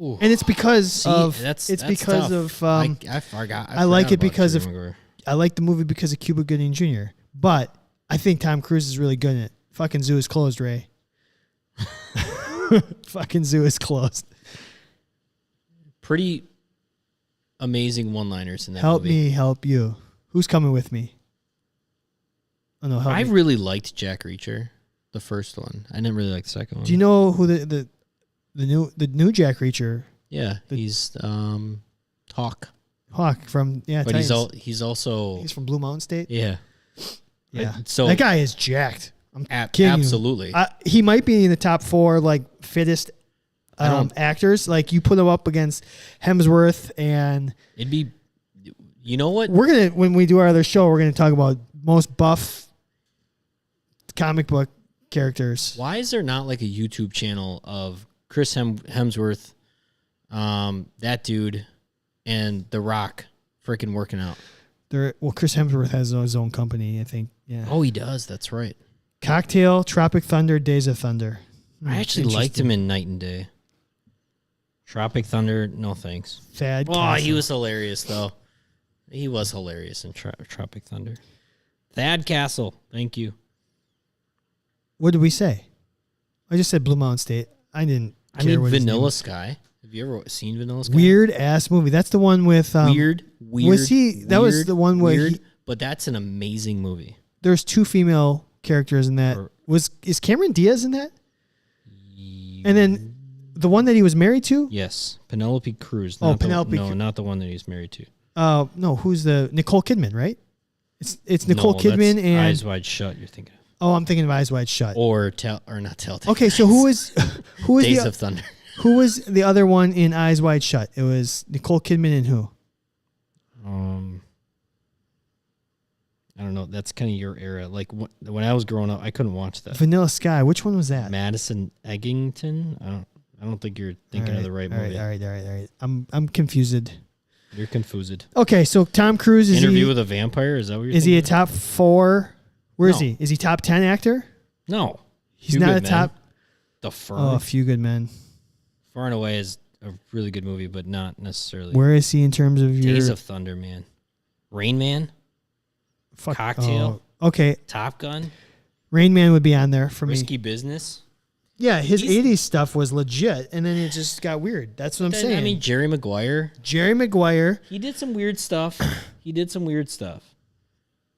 Ooh. And it's because I like it because of I like the movie because of Cuba Gooding Jr. But I think Tom Cruise is really good in it. Fucking zoo is closed, Ray. Fucking zoo is closed. Pretty amazing one-liners in that help movie. Me, help you. Who's coming with me? Oh no, help me. I really liked Jack Reacher, the first one. I didn't really like the second one. Do you know who the new Jack Reacher? Yeah, he's Hawk. Hawk from but Titans. he's also from Blue Mountain State. Yeah. So that guy is jacked. Absolutely. He might be in the top 4 like fittest actors. Like you put him up against Hemsworth, and it'd be. You know what? We're gonna when we do our other show, we're gonna talk about most buff comic book characters. Why is there not like a YouTube channel of Chris Hemsworth, that dude, and The Rock freaking working out? Chris Hemsworth has his own company, I think. Yeah. Oh, he does. That's right. Cocktail, Tropic Thunder, Days of Thunder. I actually liked him in Night and Day. Tropic Thunder, no thanks. Thad. Oh, he was hilarious though. He was hilarious in Tropic Thunder. Thad Castle, thank you. What did we say? I just said Blue Mountain State. I didn't. I mean, Vanilla Sky. Have you ever seen Vanilla Sky? Weird ass movie. That's the one with weird. Was he? That was the one where. But that's an amazing movie. There's 2 female characters in that. Is Cameron Diaz in that? And then the one that he was married to? Yes, Penelope Cruz. Penelope. No, not the one that he's married to. No, who's the Nicole Kidman, right? It's Nicole Kidman and Eyes Wide Shut. You're thinking of. Oh, I'm thinking of Eyes Wide Shut. Or not Telltale. Okay, so who is Days of Thunder? Who was the other one in Eyes Wide Shut? It was Nicole Kidman and who? I don't know. That's kind of your era. Like when I was growing up, I couldn't watch that. Vanilla Sky. Which one was that? Madison Eggington. I don't think you're thinking of the right movie. All right. I'm confused. You're confused. Okay, so Tom Cruise is Interview with a Vampire. Is that what you're? Is he a top 4? Where is he? Is he top 10 actor? No, he's not a top. The Firm. Oh, A Few Good Men. Far and Away is a really good movie, but not necessarily. Where is he in terms of your Days of Thunder, man? Rain Man. Cocktail. Oh, okay. Top Gun. Rain Man would be on there for Risky Business. Yeah, his 80s stuff was legit, and then it just got weird. That's what I'm saying. I mean, Jerry Maguire. He did some weird stuff.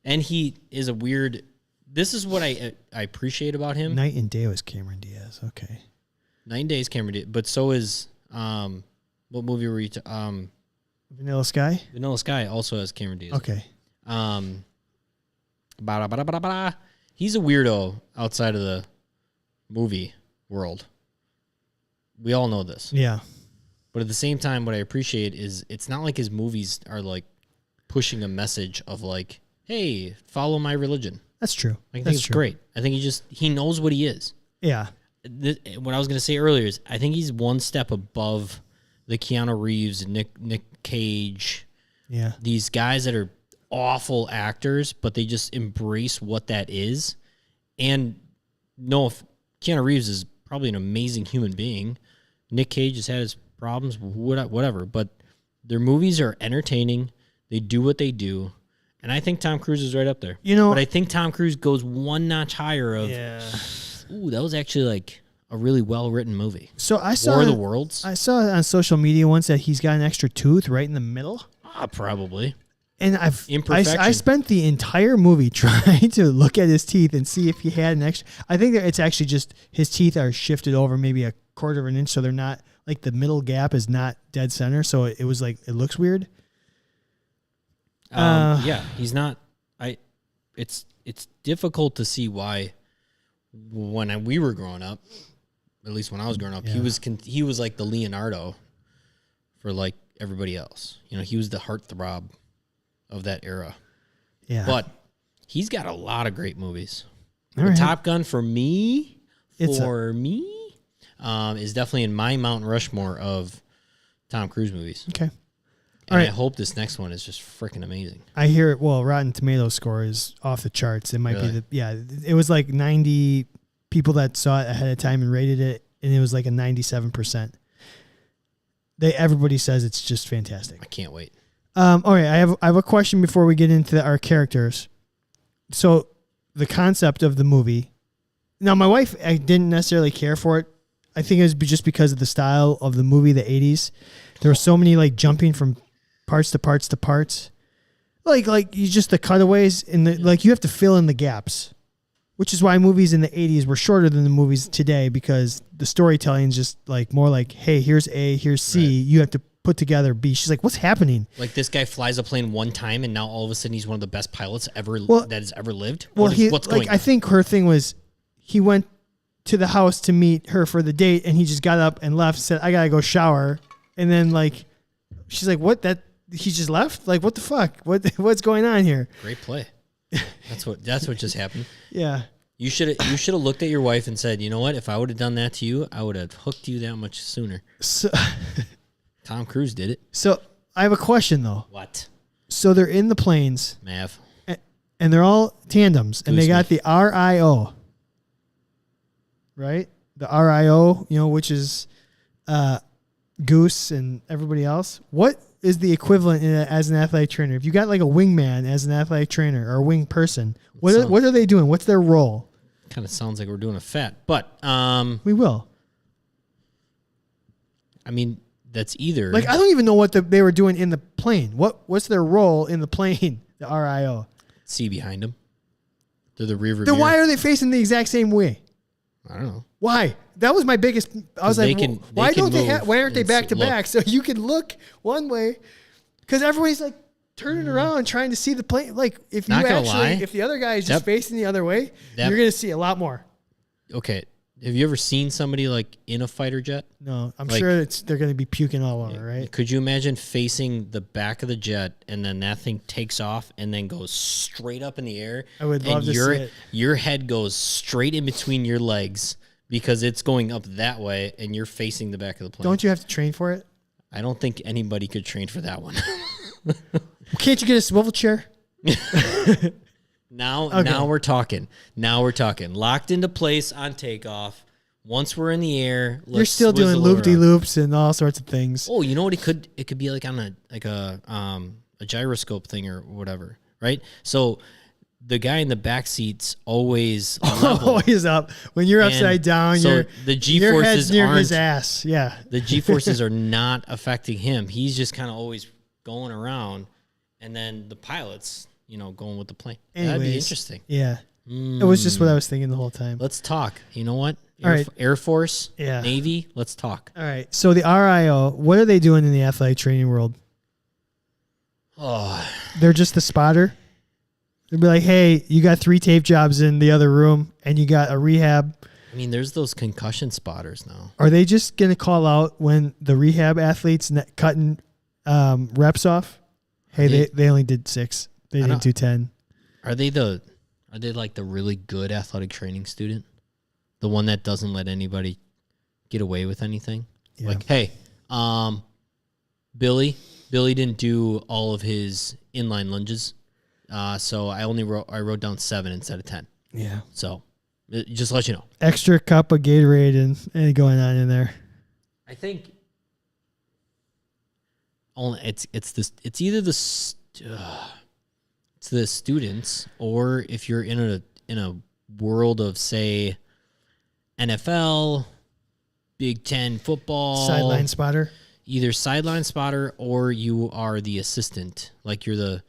And he is a weird... This is what I appreciate about him. Night and Day was Cameron Diaz. Okay. Night and Day is Cameron Diaz, but so is... what movie were you... Vanilla Sky? Vanilla Sky also has Cameron Diaz. Okay. He's a weirdo outside of the movie world. We all know this. Yeah. But at the same time, what I appreciate is it's not like his movies are like pushing a message of like, hey, follow my religion. That's true. I think it's great. I think he knows what he is. Yeah. What I was going to say earlier is I think he's one step above the Keanu Reeves, Nick Cage. Yeah. These guys that are awful actors, but they just embrace what that is. And if Keanu Reeves is probably an amazing human being. Nick Cage has had his problems, whatever, but their movies are entertaining. They do what they do. And I think Tom Cruise is right up there. But I think Tom Cruise goes one notch higher ooh, that was actually like a really well-written movie. So I saw War of the Worlds. I saw on social media once that he's got an extra tooth right in the middle. Probably. And I spent the entire movie trying to look at his teeth and see if he had an extra. I think that it's actually just his teeth are shifted over maybe a quarter of an inch, so they're not like the middle gap is not dead center. So it was like it looks weird. Yeah, he's not. It's difficult to see why. When we were growing up, at least when I was growing up, he was like the Leonardo for like everybody else. He was the heartthrob of that era. Yeah. But he's got a lot of great movies. All right. Top Gun for me, is definitely in my Mount Rushmore of Tom Cruise movies. Okay. And I hope this next one is just freaking amazing. I hear it. Well, Rotten Tomatoes score is off the charts. It might be it was like 90 people that saw it ahead of time and rated it, and it was like a 97%. Everybody says it's just fantastic. I can't wait. All right, I have a question before we get into our characters. So the concept of the movie. Now, my wife, I didn't necessarily care for it. I think it was just because of the style of the movie, the 80s. There were so many like jumping from parts to parts to parts. Like you just the cutaways and like you have to fill in the gaps. Which is why movies in the 80s were shorter than the movies today, because the storytelling is just like more like, hey, here's A, here's C. Right. You have to put together B. She's like, what's happening? Like this guy flies a plane one time and now all of a sudden he's one of the best pilots that has ever lived? Well, what's going on? I think her thing was he went to the house to meet her for the date and he just got up and left, said, I got to go shower. And then like, she's like, what? He just left? Like, what the fuck? What's going on here? Great play. That's what just happened. Yeah. You should have looked at your wife and said, you know what? If I would have done that to you, I would have hooked you that much sooner. So, Tom Cruise did it. So I have a question though. What? So they're in the planes. Mav. And they're all tandems, and they got the RIO. Right? The RIO, which is Goose and everybody else. What is the equivalent as an athletic trainer? If you got like a wingman as an athletic trainer or a wing person, what are they doing? What's their role? Kind of sounds like we're doing a FAT, but we will. I mean, that's either like I don't even know what they were doing in the plane. What's their role in the plane? The RIO. See behind them. They're the rear view. Then why are they facing the exact same way? I don't know. Why? That was my biggest. I was like, why aren't they back to back so you can look one way? Because everybody's like turning around trying to see the plane. Like if the other guy is just facing the other way, you're gonna see a lot more. Okay, have you ever seen somebody like in a fighter jet? No, I'm sure they're gonna be puking all over, right? Could you imagine facing the back of the jet and then that thing takes off and then goes straight up in the air? I would love to see it. Your head goes straight in between your legs. Because it's going up that way, and you're facing the back of the plane. Don't you have to train for it? I don't think anybody could train for that one. Can't you get a swivel chair? Now we're talking. Now we're talking. Locked into place on takeoff. Once we're in the air, you're still doing loop-de-loops and all sorts of things. Oh, you know what it could? It could be like on a gyroscope thing or whatever, right? So. The guy in the back seat's always level. Always up. When you're upside down, so the G-forces head's near his ass. Yeah. The G-forces are not affecting him. He's just kind of always going around, and then the pilot's, going with the plane. That'd be interesting. Yeah. It was just what I was thinking the whole time. Let's talk. You know what? Right. Air Force, Navy, let's talk. All right. So the RIO, what are they doing in the athletic training world? Oh. They're just the spotter? They'd be like, hey, you got 3 tape jobs in the other room and you got a rehab. I mean, there's those concussion spotters now. Are they just going to call out when the rehab athletes cutting reps off? Hey, they only did 6. They didn't do 10. Are they like the really good athletic training student? The one that doesn't let anybody get away with anything? Yeah. Like, hey, Billy didn't do all of his inline lunges. So I wrote down 7 instead of 10. Yeah. So just to let you know. Extra cup of Gatorade and going on in there. I think only it's either the students, or if you're in a world of say NFL, Big Ten football, sideline spotter. Either sideline spotter or you are the assistant, like you're the.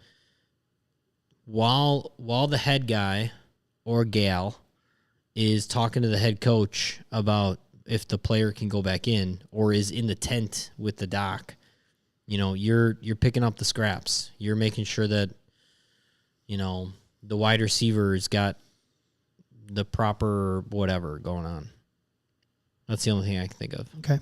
While the head guy or gal is talking to the head coach about if the player can go back in or is in the tent with the doc, you're picking up the scraps. You're making sure that, the wide receiver's got the proper whatever going on. That's the only thing I can think of. Okay.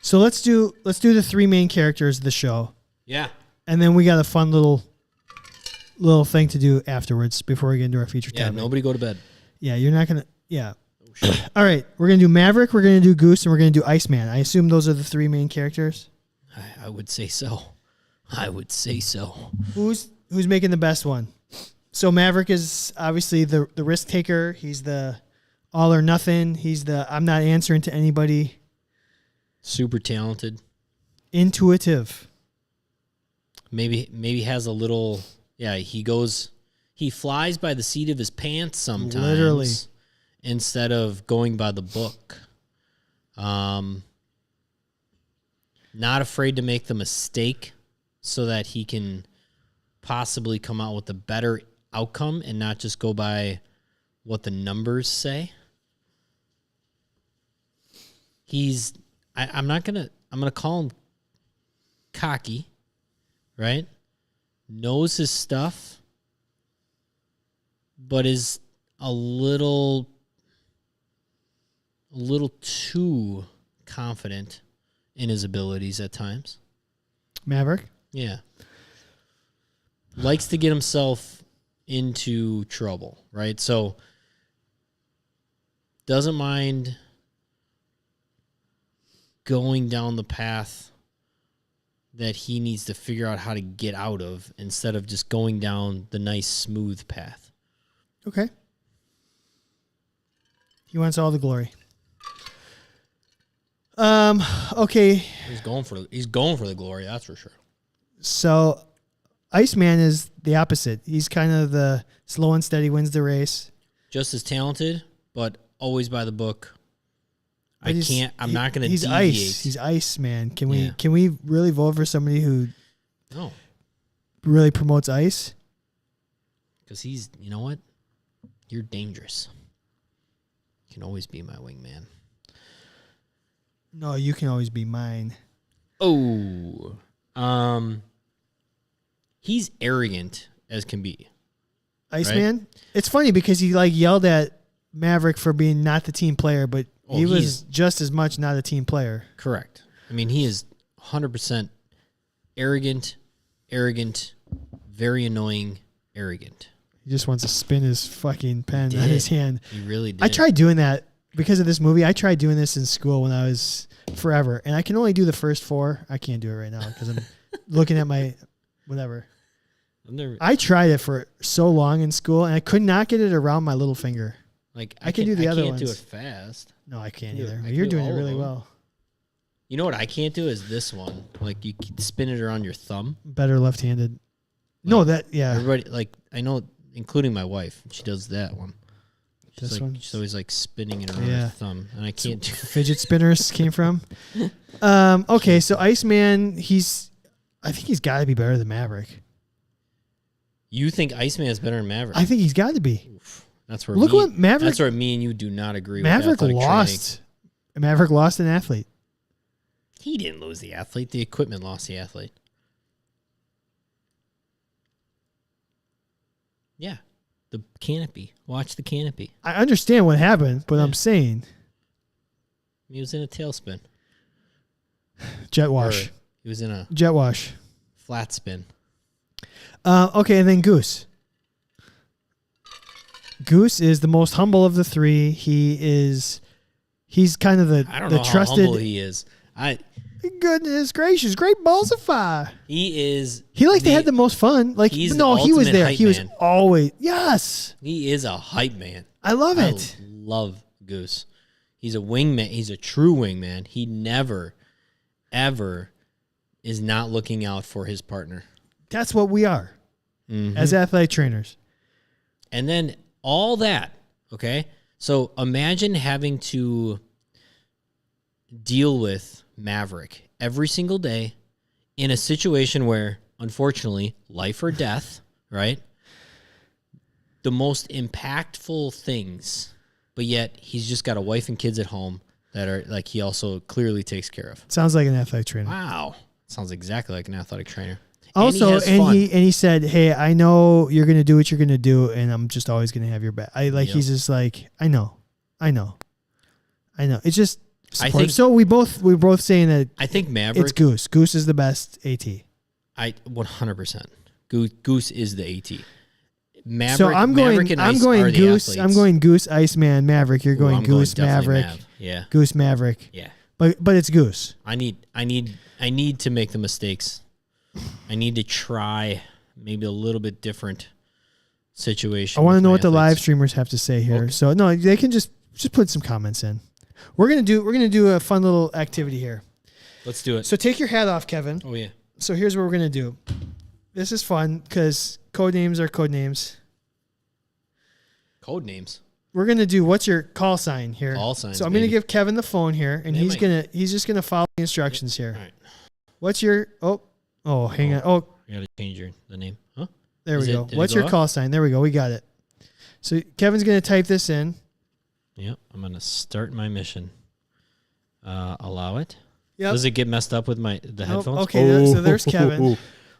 So let's do the 3 main characters of the show. Yeah. And then we got a fun little thing to do afterwards before we get into our feature topic. Yeah, nobody go to bed. Yeah, you're not going to... Yeah. Oh, all right, we're going to do Maverick, we're going to do Goose, and we're going to do Iceman. I assume those are the three main characters? I would say so. Who's making the best one? So Maverick is obviously the risk taker. He's the all or nothing. He's the I'm not answering to anybody. Super talented. Intuitive. Maybe has a little... Yeah, he flies by the seat of his pants sometimes. Literally. Instead of going by the book. Not afraid to make the mistake so that he can possibly come out with a better outcome and not just go by what the numbers say. I'm gonna call him cocky, right? Knows his stuff, but is a little too confident in his abilities at times. Maverick? Yeah. Likes to get himself into trouble, right? So doesn't mind going down the path that he needs to figure out how to get out of instead of just going down the nice, smooth path. Okay. He wants all the glory. Okay. He's going for the glory, that's for sure. So Iceman is the opposite. He's kind of the slow and steady wins the race. Just as talented, but always by the book. But I'm not going to deviate. Ice. He's ice, man. Can we really vote for somebody who no really promotes ice? Because you know what? You're dangerous. You can always be my wingman. No, you can always be mine. Oh. He's arrogant as can be. Iceman? Right? It's funny because he yelled at Maverick for being not the team player, but he was just as much not a team player. Correct. I mean, he is 100% arrogant, very annoying, arrogant. He just wants to spin his fucking pen on his hand. He really did. I tried doing that because of this movie. I tried doing this in school when I was forever, and I can only do the first 4. I can't do it right now because I'm looking at my whatever. I tried it for so long in school, and I could not get it around my little finger. I can do the other ones. I can't do it fast. No, I can't either. You're doing it really well. You know what I can't do is this one. You can spin it around your thumb. Better left-handed. Yeah. Everybody, I know, including my wife, she does that one. This one? She's always spinning it around her thumb, and I can't do it. Fidget spinners came from. Okay, so Iceman, I think he's got to be better than Maverick. You think Iceman is better than Maverick? I think he's got to be. Oof. That's where That's where me and you do not agree. Maverick with lost. Maverick lost an athlete. He didn't lose the athlete. The equipment lost the athlete. Yeah. The canopy. Watch the canopy. I understand what happened, but I'm saying he was in a tailspin. Jet wash. He was in a jet wash. Flat spin. Okay, and then Goose. Goose is the most humble of the three. He's kind of I don't know how trusted. Humble he is. Goodness gracious, great balls of fire. He likes to have the most fun. He was there. He was always yes. He is a hype man. I love it. I love Goose. He's a wingman. He's a true wingman. He never, ever is not looking out for his partner. That's what we are as athletic trainers. And then all that, okay? So imagine having to deal with Maverick every single day in a situation where, unfortunately, life or death, right? The most impactful things, but yet he's just got a wife and kids at home that are he also clearly takes care of. Sounds like an athletic trainer. Wow. Sounds exactly like an athletic trainer. Also, he said, "Hey, I know you're gonna do what you're gonna do, and I'm just always gonna have your back." He's just I know. It's just support. So we're both saying that. I think Maverick. It's Goose. Goose is the best AT. I 100%. Goose is the AT. Maverick, so I'm going. Maverick and I'm Ice going are the Goose. athletes. I'm going Goose, Iceman, Maverick. You're going I'm Goose, definitely Maverick. Yeah. Goose, Maverick. Yeah. But it's Goose. I need to make the mistakes. I need to try maybe a little bit different situation. I want to know what the live athletes. streamers have to say here. Okay. So no, they can just put some comments in. We're gonna do a fun little activity here. Let's do it. So take your hat off, Kevin. Oh yeah. So here's what we're gonna do. This is fun because code names are code names. Code names. We're gonna do what's your call sign here. Call signs. So I'm gonna give Kevin the phone here, and he's just gonna follow the instructions here. All right. What's your hang on. Oh, I gotta change the name. Huh? there we go. Did it What's go your up? call sign? There we go. We got it. So Kevin's gonna type this in. Yep. I'm gonna start my mission. Allow it. Yep. Does it get messed up with the headphones? Okay, so there's Kevin.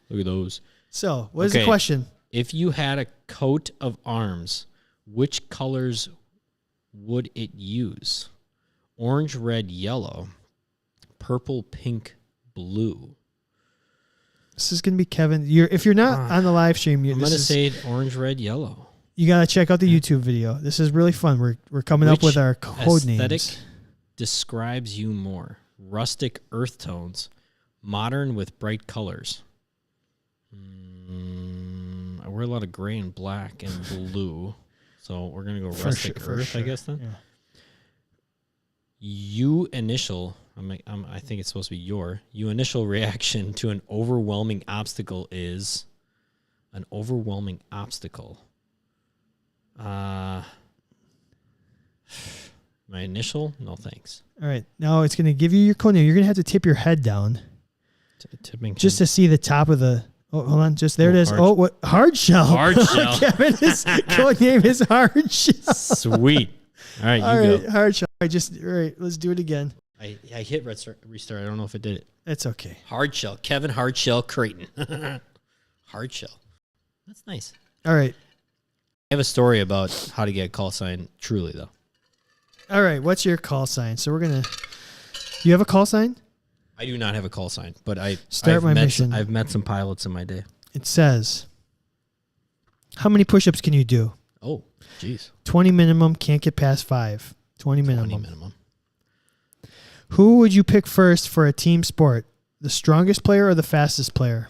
Look at those. So what is the question? If you had a coat of arms, which colors would it use? Orange, red, yellow, purple, pink, blue. This is gonna be Kevin. If you're not on the live stream, I'm gonna say orange, red, yellow. You gotta check out the YouTube video. This is really fun. We're coming up with our code aesthetic names. Describes you more? Rustic earth tones, modern with bright colors. I wear a lot of gray and black and blue, so we're gonna go rustic earth, I guess then. Yeah. You initial. I think it's supposed to be your. You initial reaction to an overwhelming obstacle is an overwhelming obstacle. My initial? No thanks. All right. Now it's gonna give you your code name. You're gonna have to tip your head down Tipping just to see the top of the. Oh, hold on. Just there it is. Hard, what hard shell? Hard shell. Kevin, his code name is hard shell. Sweet. All right, go. Hard shell. All right. Let's do it again. I hit restart. I don't know if it did it. It's okay. Hard shell. Kevin Hard Shell Creighton. Hard shell. That's nice. All right. I have a story about how to get a call sign truly, though. All right. What's your call sign? So we're going to. You have a call sign? I do not have a call sign, but I've mission. I've met some pilots in my day. It says, how many push-ups can you do? Oh, jeez. 20 minimum. Can't get past 5. 20 minimum. 20 minimum. Who would you pick first for a team sport? The strongest player or the fastest player?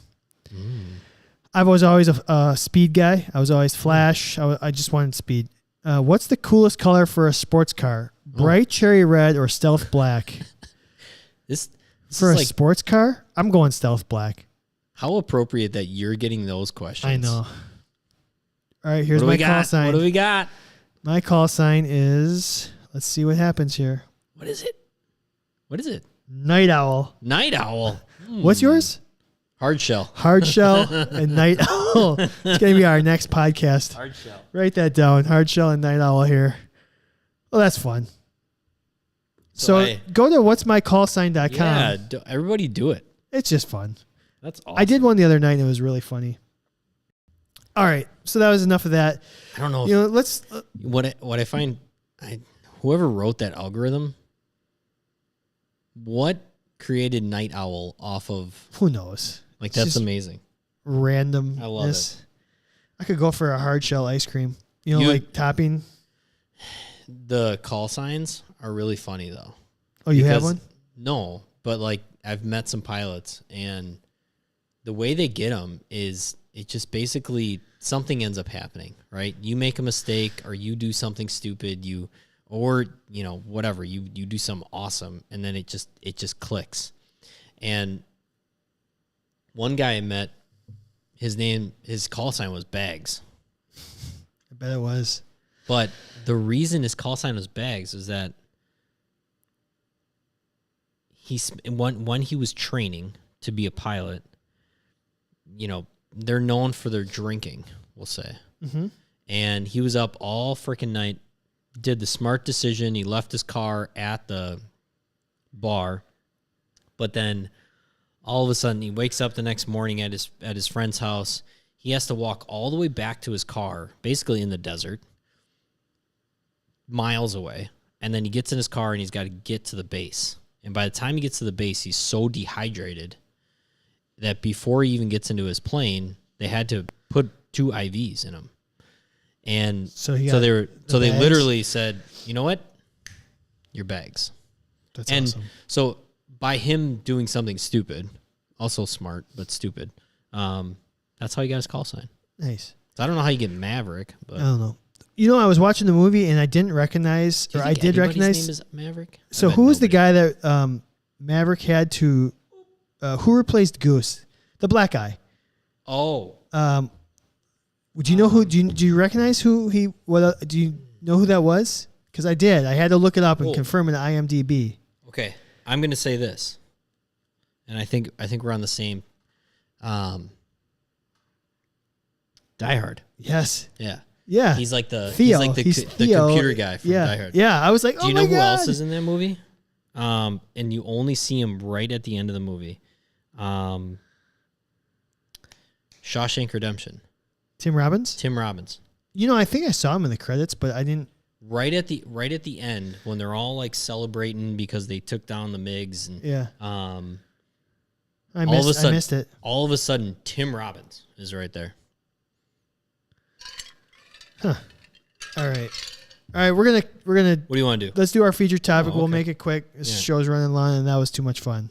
I was always a speed guy. I was always flash. I just wanted speed. What's the coolest color for a sports car? Bright cherry red or stealth black? This for is a like, sports car, I'm going stealth black. how appropriate that you're getting those questions. I know. All right, here's my call sign. What do we got? My call sign is, let's see what happens here. What is it? What is it? Night owl. Night owl. What's yours? Hard shell. Hard shell and night owl. It's going to be our next podcast. Hard shell. Write that down. Hard shell and night owl here. Well, that's fun. So go to what'smycallsign.com. Yeah, everybody do it. It's just fun. That's awesome. I did one the other night and it was really funny. All right. So that was enough of that. I don't know. Let's. What I find, whoever wrote that algorithm, what created Night Owl off of? Who knows? Like, that's amazing. Randomness. I love it. I could go for a hard shell ice cream. Like topping. The call signs are really funny though. Oh, you have one? No, but like I've met some pilots, and the way they get them is it just basically something ends up happening, right? You make a mistake or you do something stupid, whatever, you do something awesome, and then it just clicks. And one guy I met, his call sign was Bags. I bet it was. But the reason his call sign was Bags is that when he was training to be a pilot, they're known for their drinking, we'll say. Mm-hmm. And he was up all freaking night, did the smart decision. He left his car at the bar, but then all of a sudden he wakes up the next morning at his friend's house. He has to walk all the way back to his car, basically in the desert, miles away. And then he gets in his car and he's got to get to the base. And by the time he gets to the base, he's so dehydrated that before he even gets into his plane, they had to put 2 IVs in him. And so they literally said, you know what? Your bags. That's awesome. So by him doing something stupid, also smart, but stupid, that's how he got his call sign. Nice. So I don't know how you get Maverick, but I don't know. I was watching the movie and I didn't recognize, or I did recognize. His name is Maverick? So who was the guy that Maverick had to, who replaced Goose? The black guy. Oh. Would you know who? Do you recognize who he? What? Do you know who that was? Because I did. I had to look it up and confirm in IMDb. Okay, I'm going to say this, and I think we're on the same. Die Hard. Yes. Yeah. Yeah. He's like the Theo. the computer guy from Die Hard. Yeah. I was like, do you know who else is in that movie? And you only see him right at the end of the movie. Shawshank Redemption. Tim Robbins? Tim Robbins. I think I saw him in the credits, but I didn't. Right at the end when they're all like celebrating because they took down the MiGs and yeah. I missed it. All of a sudden, Tim Robbins is right there. Huh. All right. We're gonna. What do you want to do? Let's do our feature topic. Okay. We'll make it quick. This show's running long, and that was too much fun.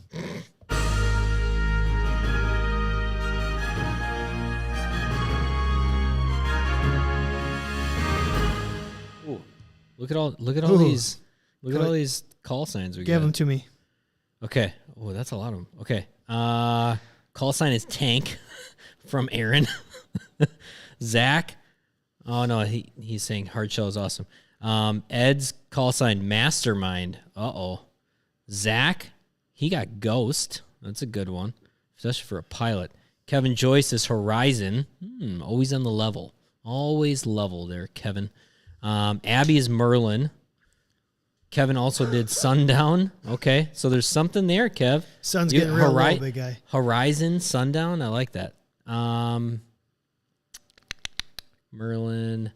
Look at all these call signs we got. Give them to me. Okay. Oh, that's a lot of them. Okay. Call sign is Tank from Aaron. Zach. Oh no, he's saying hard shell is awesome. Ed's call sign Mastermind. Zach, he got Ghost. That's a good one, especially for a pilot. Kevin Joyce is Horizon. Always on the level. Always level there, Kevin. Abby is Merlin. Kevin also did Sundown. Okay, so there's something there, Kev. Sun's getting real low, big guy. Horizon, Sundown. I like that. Merlin,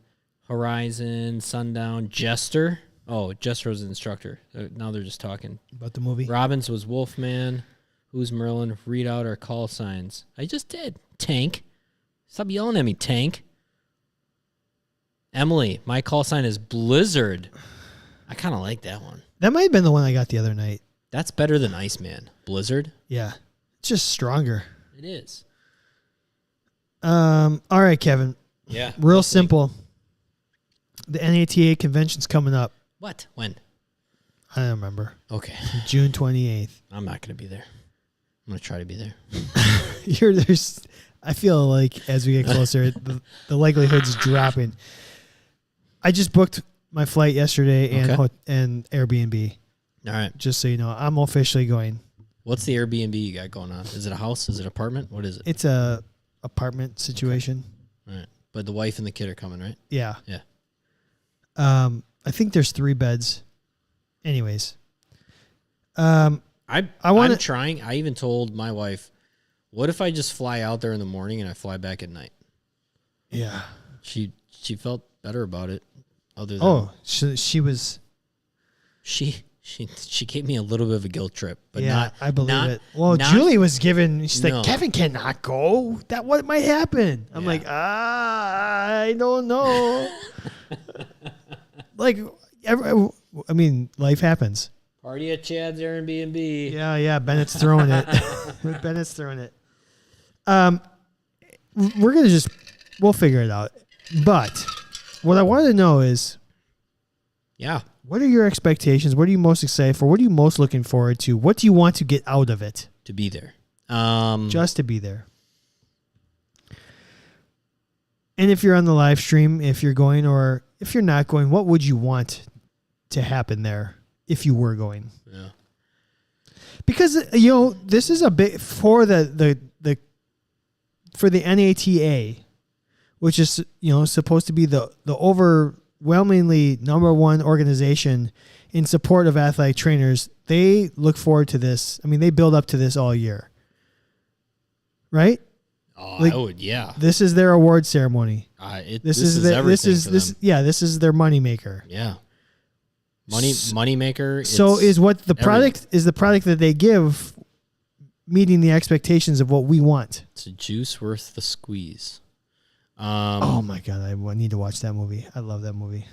Horizon, Sundown, Jester. Oh, Jester was an instructor. Now they're just talking about the movie. Robbins was Wolfman. Who's Merlin? Read out our call signs. I just did. Tank. Stop yelling at me, Tank. Emily, my call sign is Blizzard. I kind of like that one. That might have been the one I got the other night. That's better than Iceman. Blizzard? Yeah. It's just stronger. It is. All right, Kevin. Yeah. Real simple. The NATA convention's coming up. What? When? I don't remember. Okay. June 28th. I'm not going to be there. I'm going to try to be there. I feel like as we get closer, the likelihood's dropping. I just booked my flight yesterday and Airbnb. All right. Just so you know, I'm officially going. What's the Airbnb you got going on? Is it a house? Is it an apartment? What is it? It's a apartment situation. Okay. All right. But the wife and the kid are coming, right? Yeah. Yeah. I think there's 3 beds. Anyways. I'm trying. I even told my wife, what if I just fly out there in the morning and I fly back at night? Yeah. She felt better about it. Other than she was. She gave me a little bit of a guilt trip, but I believe it. Well, Julie was given. She's like, Kevin cannot go. What might happen? I'm like, I don't know. Life happens. Party at Chad's Airbnb. Yeah. Bennett's throwing it. Bennett's throwing it. We're gonna we'll figure it out. But what I wanted to know is, what are your expectations? What are you most excited for? What are you most looking forward to? What do you want to get out of it? To be there. Just to be there. And if you're on the live stream, if you're going or if you're not going, what would you want to happen there if you were going? Yeah. Because this is a bit for the for the NATA, which is supposed to be the overwhelmingly #1 organization in support of athletic trainers. They look forward to this. I mean, they build up to this all year, right? Oh, I would, yeah. This is their award ceremony. This is everything for them. This is their moneymaker. Yeah. Moneymaker. So is what the product is the product that they give meeting the expectations of what we want. It's a juice worth the squeeze. Oh my God, I need to watch that movie. I love that movie.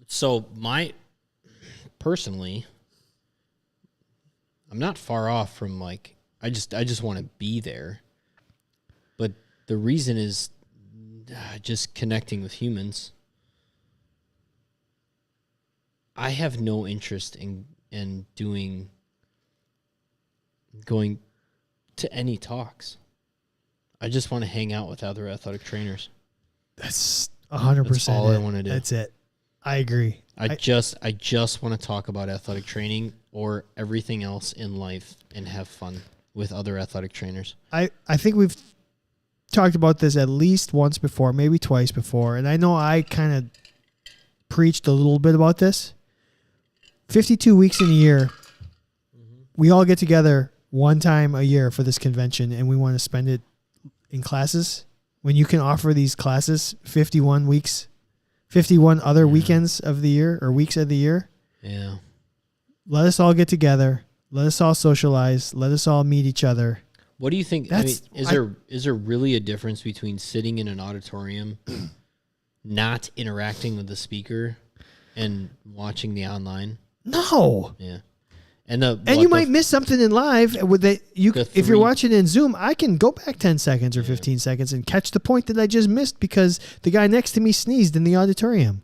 So personally, I'm not far off from like, I just want to be there. But the reason is just connecting with humans. I have no interest in going to any talks. I just want to hang out with other athletic trainers. That's 100%. That's all I want to do. That's it. I agree. I just want to talk about athletic training or everything else in life and have fun with other athletic trainers. I think we've talked about this at least once before, maybe twice before, and I know I kind of preached a little bit about this. 52 weeks in a year, we all get together one time a year for this convention, and we want to spend it in classes. When you can offer these classes 51 weeks, 51 other weekends of the year or weeks of the year. Yeah. Let us all get together. Let us all socialize. Let us all meet each other. What do you think? Is there really a difference between sitting in an auditorium, not interacting with the speaker, and watching the online? No. Yeah. You might miss something in live with that. If you're watching in Zoom, I can go back 10 seconds or 15 seconds and catch the point that I just missed because the guy next to me sneezed in the auditorium.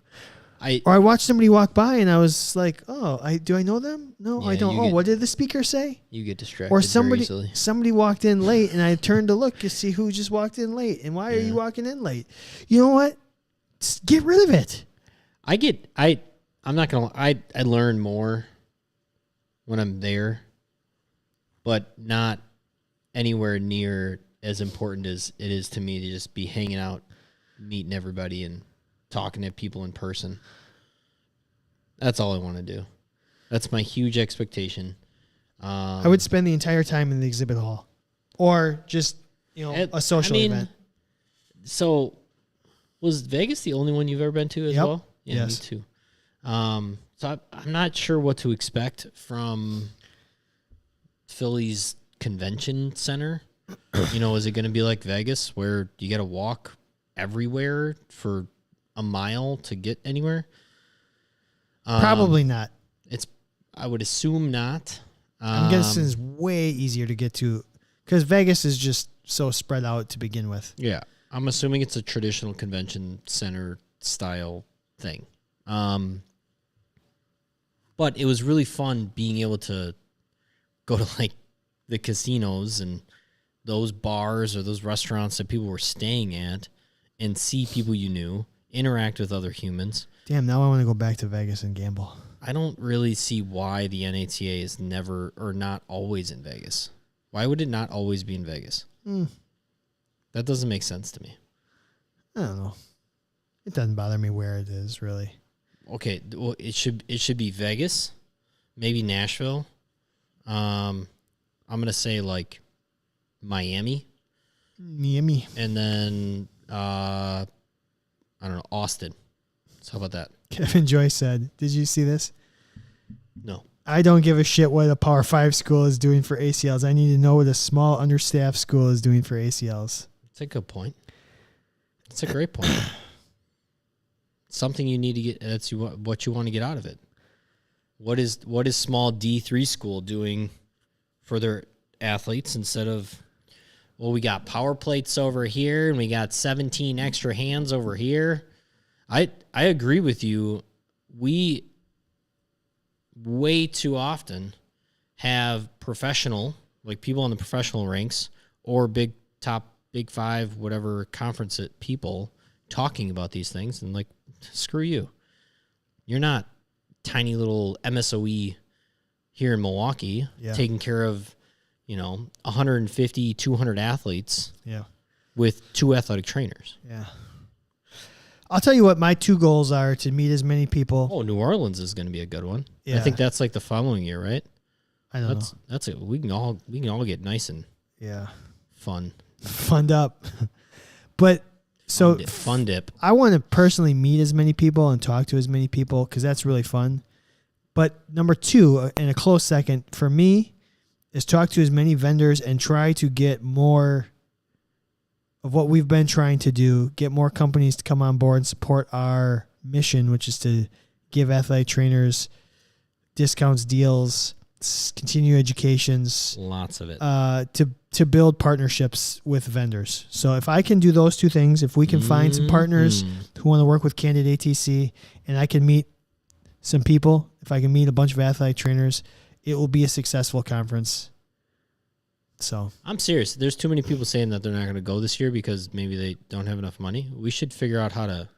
Or I watched somebody walk by and I was like, "Oh, do I know them? No, I don't. What did the speaker say?" You get distracted. Or very easily. somebody walked in late and I turned to look to see who just walked in late and why are you walking in late? You know what? Just get rid of it. I'm not gonna. I learn more when I'm there, but not anywhere near as important as it is to me to just be hanging out, meeting everybody, and talking to people in person. That's all I want to do. That's my huge expectation. I would spend the entire time in the exhibit hall, or just a social event. So, was Vegas the only one you've ever been to as well? Yeah, yes. Me too. So I'm not sure what to expect from Philly's convention center. Is it going to be like Vegas where you got to walk everywhere for a mile to get anywhere? Probably not. I would assume not. I'm guessing it's way easier to get to because Vegas is just so spread out to begin with. Yeah. I'm assuming it's a traditional convention center style thing. But it was really fun being able to go to like the casinos and those bars or those restaurants that people were staying at and see people you knew, interact with other humans. Damn, now I want to go back to Vegas and gamble. I don't really see why the NATA is never or not always in Vegas. Why would it not always be in Vegas? That doesn't make sense to me. I don't know. It doesn't bother me where it is, really. Okay, well, it should be Vegas, maybe Nashville. I'm gonna say like Miami, and then I don't know, Austin. So how about that? Kevin Joyce said, "Did you see this?" No. I don't give a shit what a Power 5 school is doing for ACLs. I need to know what a small understaffed school is doing for ACLs. That's a good point. That's a great point. Something you need to get. That's what you want to get out of it. What is small D3 school doing for their athletes instead of, well, we got power plates over here and we got 17 extra hands over here. I agree with you. We way too often have professional, like people in the professional ranks or big five, whatever conference people talking about these things and like, screw you. You're not tiny little MSOE here in Milwaukee taking care of, 150, 200 athletes with 2 athletic trainers. Yeah. I'll tell you what my 2 goals are: to meet as many people. Oh, New Orleans is going to be a good one. Yeah. I think that's like the following year, right? I don't know. That's it. We can all get nice and funned up. But so fun dip. I want to personally meet as many people and talk to as many people because that's really fun. But number 2, in a close second for me, is talk to as many vendors and try to get more of what we've been trying to do, get more companies to come on board and support our mission, which is to give athletic trainers discounts, deals, continue educations. Lots of it. To build partnerships with vendors. So if I can do those two things, if we can find some partners who want to work with Candid ATC, and I can meet some people, if I can meet a bunch of athletic trainers, it will be a successful conference. So I'm serious. There's too many people saying that they're not going to go this year because maybe they don't have enough money. We should figure out how to.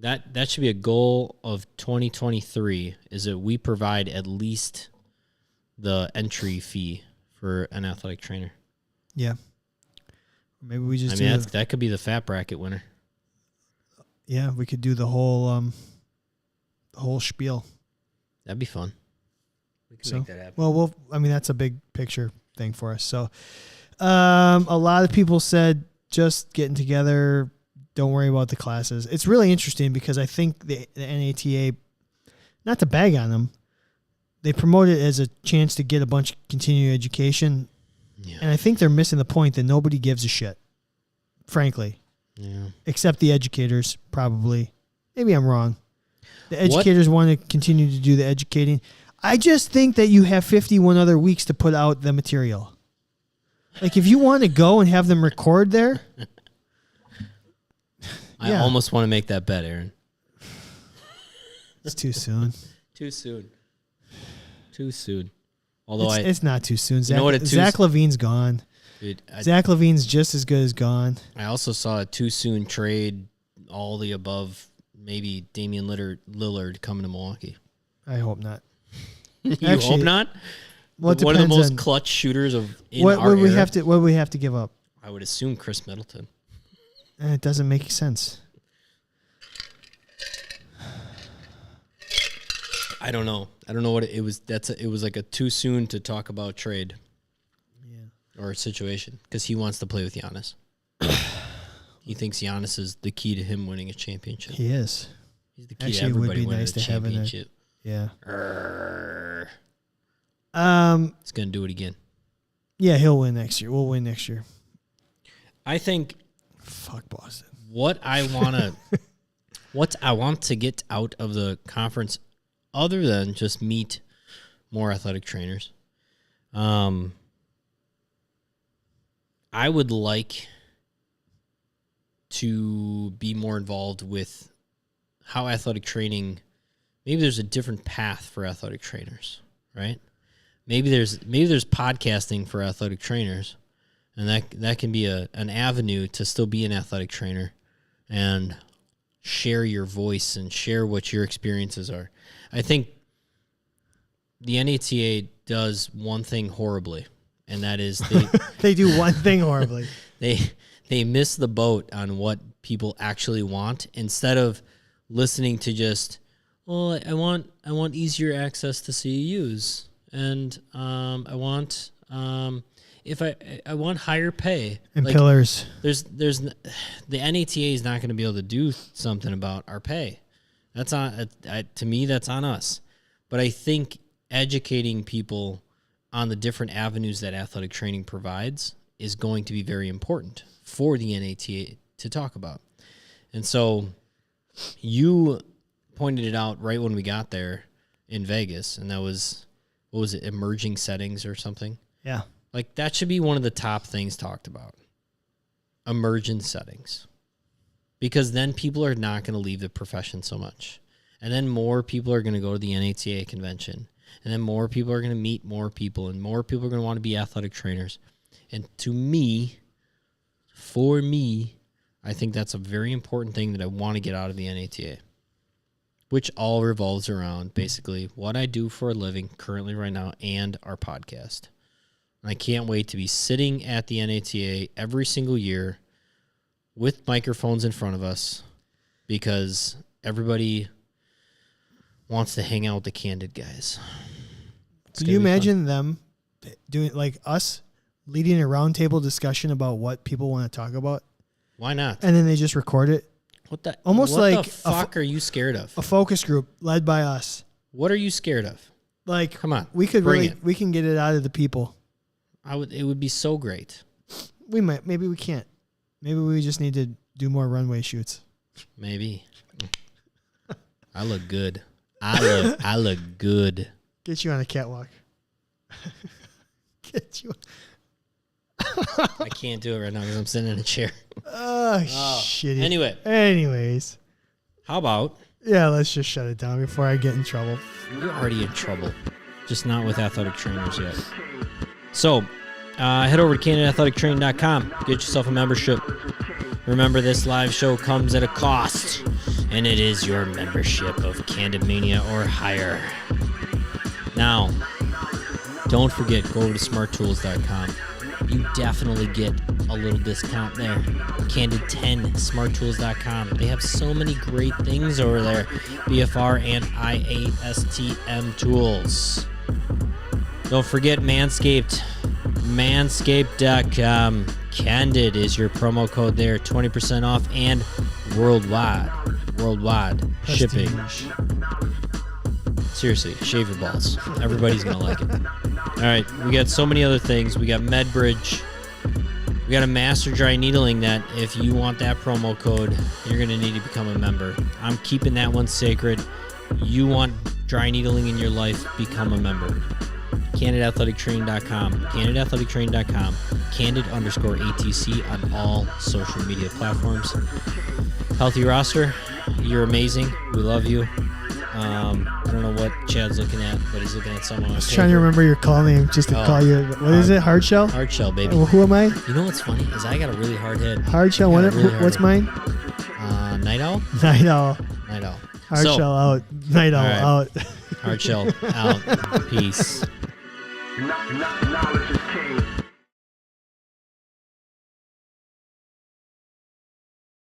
That should be a goal of 2023. Is that we provide at least the entry fee for an athletic trainer. Yeah. Maybe we just. That could be the fat bracket winner. Yeah, we could do the whole spiel. That'd be fun. We can make that happen. Well, that's a big picture thing for us. So, a lot of people said just getting together. Don't worry about the classes. It's really interesting because I think the NATA, not to bag on them, they promote it as a chance to get a bunch of continuing education. Yeah. And I think they're missing the point that nobody gives a shit, frankly. Yeah. Except the educators, probably. Maybe I'm wrong. The educators want to continue to do the educating. I just think that you have 51 other weeks to put out the material. Like, if you want to go and have them record there. I almost want to make that bet, Aaron. It's too soon. Too soon. Although it's not too soon. Zach Levine's gone. Dude, Zach Levine's just as good as gone. I also saw a too soon trade, all the above, maybe Damian Lillard coming to Milwaukee. I hope not. Hope not? Well, one of the most clutch shooters in our era. What would we have to give up? I would assume Chris Middleton. It doesn't make sense. I don't know what it was. It was like a too soon to talk about trade. Yeah. Or a situation because he wants to play with Giannis. He thinks Giannis is the key to him winning a championship. He is. He's the key to everybody winning a championship. Yeah. He's gonna do it again. Yeah, he'll win next year. We'll win next year. I think. Fuck Boston. What I want to get out of the conference, other than just meet more athletic trainers, I would like to be more involved with how athletic training. Maybe there's a different path for athletic trainers, right? Maybe there's podcasting for athletic trainers. And that can be an avenue to still be an athletic trainer and share your voice and share what your experiences are. I think the NATA does one thing horribly, and that is they do one thing horribly. They miss the boat on what people actually want instead of listening to just, well, I want easier access to CEUs, and I want if I want higher pay and pillars. There's the NATA is not going to be able to do something about our pay. That's to me, that's on us. But I think educating people on the different avenues that athletic training provides is going to be very important for the NATA to talk about. And so you pointed it out right when we got there in Vegas, and that was, what was it, emerging settings or something? Yeah. Like, that should be one of the top things talked about. Emergent settings. Because then people are not going to leave the profession so much. And then more people are going to go to the NATA convention. And then more people are going to meet more people. And more people are going to want to be athletic trainers. And for me, I think that's a very important thing that I want to get out of the NATA. Which all revolves around basically what I do for a living currently right now and our podcast. I can't wait to be sitting at the NATA every single year with microphones in front of us because everybody wants to hang out with the Candid guys. Can you imagine them doing, like us, leading a roundtable discussion about what people want to talk about? Why not? And then they just record it? What the fuck are you scared of? A focus group led by us. What are you scared of? Like, come on, we could bring really, it. we can get it out of the people. It would be so great. We might, maybe we can't. Maybe we just need to do more runway shoots. Maybe. I look good. I look good. Get you on a catwalk. Get you. I can't do it right now because I'm sitting in a chair. Oh, shitty. Anyways, how about? Yeah, let's just shut it down before I get in trouble. You're already in trouble, just not with athletic trainers yet. So, head over to CandidAthleticTraining.com. Get yourself a membership. Remember, this live show comes at a cost, and it is your membership of Candid Mania or higher. Now, don't forget, go over to SmartTools.com. You definitely get a little discount there. Candid10, SmartTools.com. They have so many great things over there. BFR and IASTM tools. Don't forget Manscaped. Manscaped.com. Candid is your promo code there. 20% off and worldwide shipping. Seriously, shave your balls. Everybody's going to like it. All right, we got so many other things. We got MedBridge. We got a Master Dry Needling that if you want that promo code, you're going to need to become a member. I'm keeping that one sacred. You want dry needling in your life, become a member. CandidAthleticTraining.com. CandidAthleticTraining.com. Candid_ATC on all social media platforms. Healthy Roster, you're amazing. We love you. I don't know what Chad's looking at, but he's looking at someone. I was trying to remember your call name just to call you. What is it? Hardshell? Hardshell, baby. Well, who am I? You know what's funny is I got a really hard head. Hardshell. What's mine? Night Owl? Night Owl. Night Owl. Hardshell out. Night Owl out. Hardshell out. Peace.